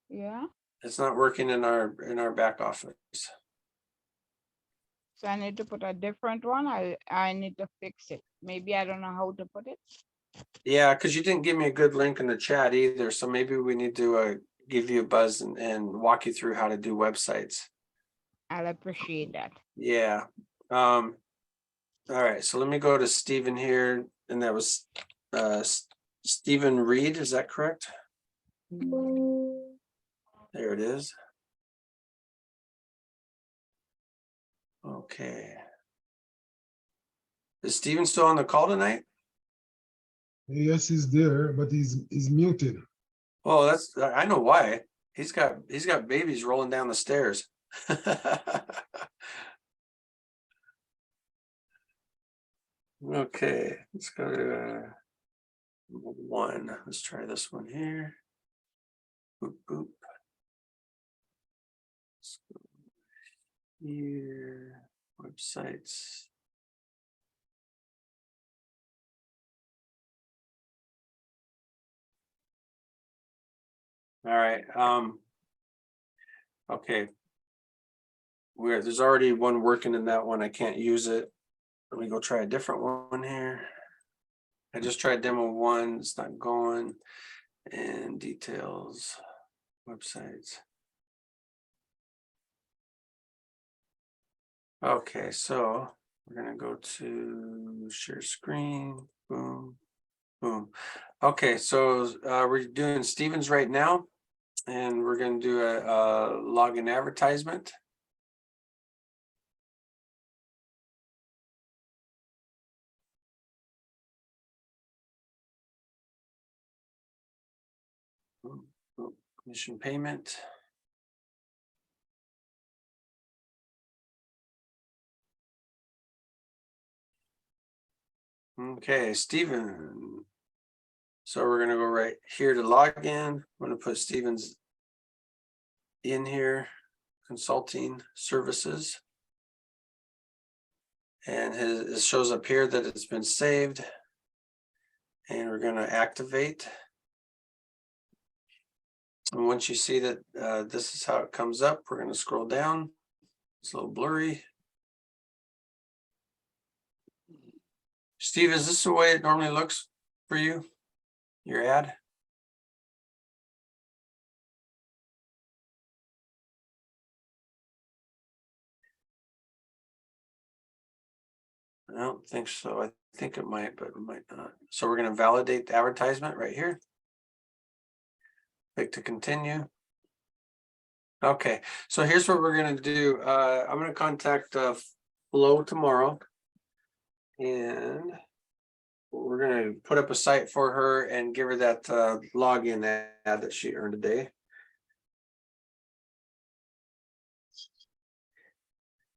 Yeah. It's not working in our back office. So I need to put a different one. I need to fix it. Maybe I don't know how to put it. Yeah, because you didn't give me a good link in the chat either. So maybe we need to give you a buzz and walk you through how to do websites. I'll appreciate that. Yeah. All right. So let me go to Stephen here, and that was Stephen Reed. Is that correct? There it is. Okay. Is Stephen still on the call tonight? Yes, he's there, but he's muted. Oh, I know why. He's got babies rolling down the stairs. Okay, let's go to one. Let's try this one here. Boop, boop. Let's go here, websites. All right, okay. There's already one working in that one. I can't use it. Let me go try a different one here. I just tried demo one, it's not going. And details, websites. Okay, so we're gonna go to share screen, boom, boom. Okay, so we're doing Stevens right now, and we're gonna do a login advertisement. Commission payment. Okay, Stephen. So we're gonna go right here to log in. I'm gonna put Stephen's in here, consulting services. And it shows up here that it's been saved. And we're gonna activate. And once you see that this is how it comes up, we're gonna scroll down. It's a little blurry. Steve, is this the way it normally looks for you? Your ad? I don't think so. I think it might, but it might not. So we're going to validate the advertisement right here. Click to continue. Okay, so here's what we're going to do. I'm going to contact Flo tomorrow. And we're going to put up a site for her and give her that login ad that she earned today.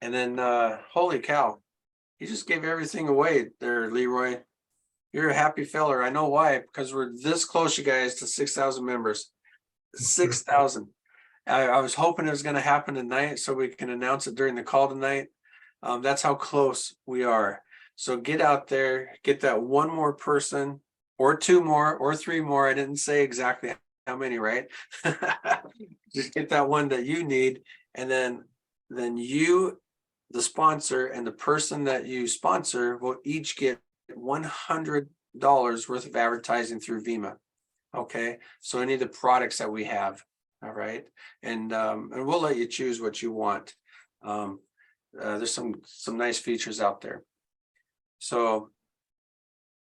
And then, holy cow, you just gave everything away there, Leroy. You're a happy feller. I know why, because we're this close, you guys, to 6,000 members. 6,000. I was hoping it was going to happen tonight so we can announce it during the call tonight. That's how close we are. So get out there, get that one more person or two more or three more. I didn't say exactly how many, right? Just get that one that you need. And then you, the sponsor, and the person that you sponsor will each get $100 worth of advertising through Vima. Okay, so any of the products that we have, all right, and we'll let you choose what you want. There's some nice features out there. So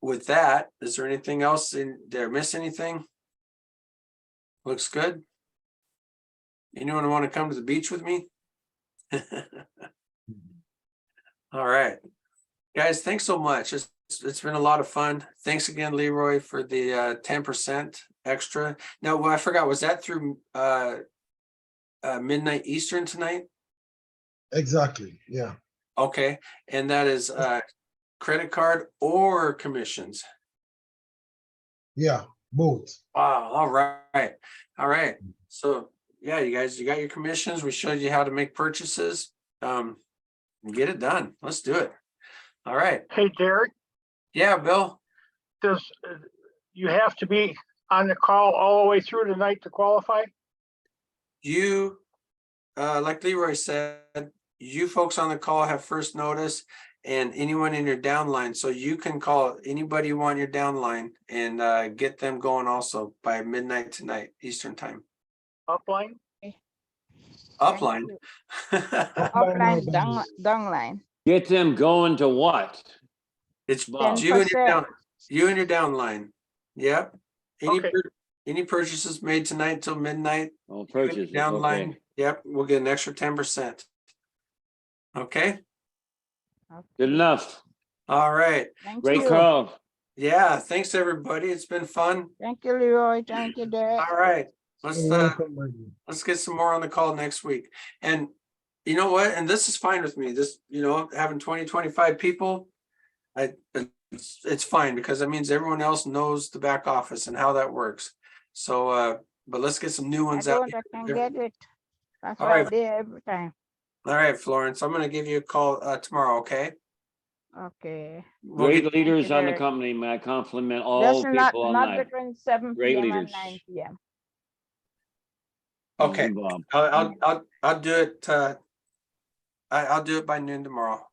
with that, is there anything else in there? Miss anything? Looks good. Anyone want to come to the beach with me? All right, guys, thanks so much. It's been a lot of fun. Thanks again, Leroy, for the 10% extra. Now, I forgot, was that through midnight Eastern tonight? Exactly, yeah. Okay, and that is credit card or commissions? Yeah, both. Wow, all right. So yeah, you guys, you got your commissions. We showed you how to make purchases. Get it done. Let's do it. All right. Hey, Derek, Yeah, Bill. does you have to be on the call all the way through tonight to qualify? You, like Leroy said, you folks on the call have first notice, and anyone in your downline. So you can call anybody you want your downline and get them going also by midnight tonight, Eastern time. Upline? Upline. Upline, downline. Get them going to what? It's Bob. you and your 10%. down, you and your downline. Yep. Okay. Any purchases made tonight till midnight, Oh, you and purchase. your downline, Okay. yep, we'll get an extra 10%. Okay, Good enough. all right. Thank Great you. call. Yeah, thanks everybody. It's been fun. Thank you, Leroy. Thank you, Derek. All right. Let's You're welcome, my dear. let's get some more on the call next week. And you know what? And this is fine with me. This, having 20, 25 people, it's fine because that means everyone else knows the back office and how that works. So, but let's get some new I ones out. don't, I can here. get it. That's All why right. I there every time. All right, Florence, I'm gonna give you a call tomorrow, okay? Okay. We'll Great get, leaders on the Derek. company. May I compliment all Just not, people on not night. between 7 Great PM and leaders. 9 PM. okay, Bob. I'll do it, I'll do it by noon tomorrow.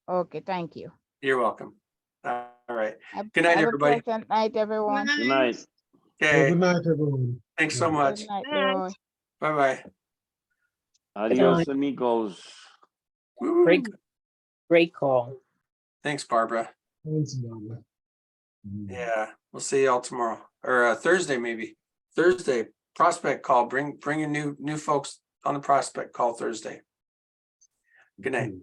Okay, thank you. You're welcome. All right, Have- good night, have a everybody. pleasant night, everyone. Good night. Well, Okay, good night, everyone. thanks so Yeah. much. Good night, Leroy. Bye-bye. Adios, amigos. Woo. Great call. Thanks, Barbara. Thanks, Barbara. Yeah, we'll see y'all tomorrow or Thursday, maybe. Thursday, prospect call. Bring your new folks on the prospect call Thursday. Good night. Okay.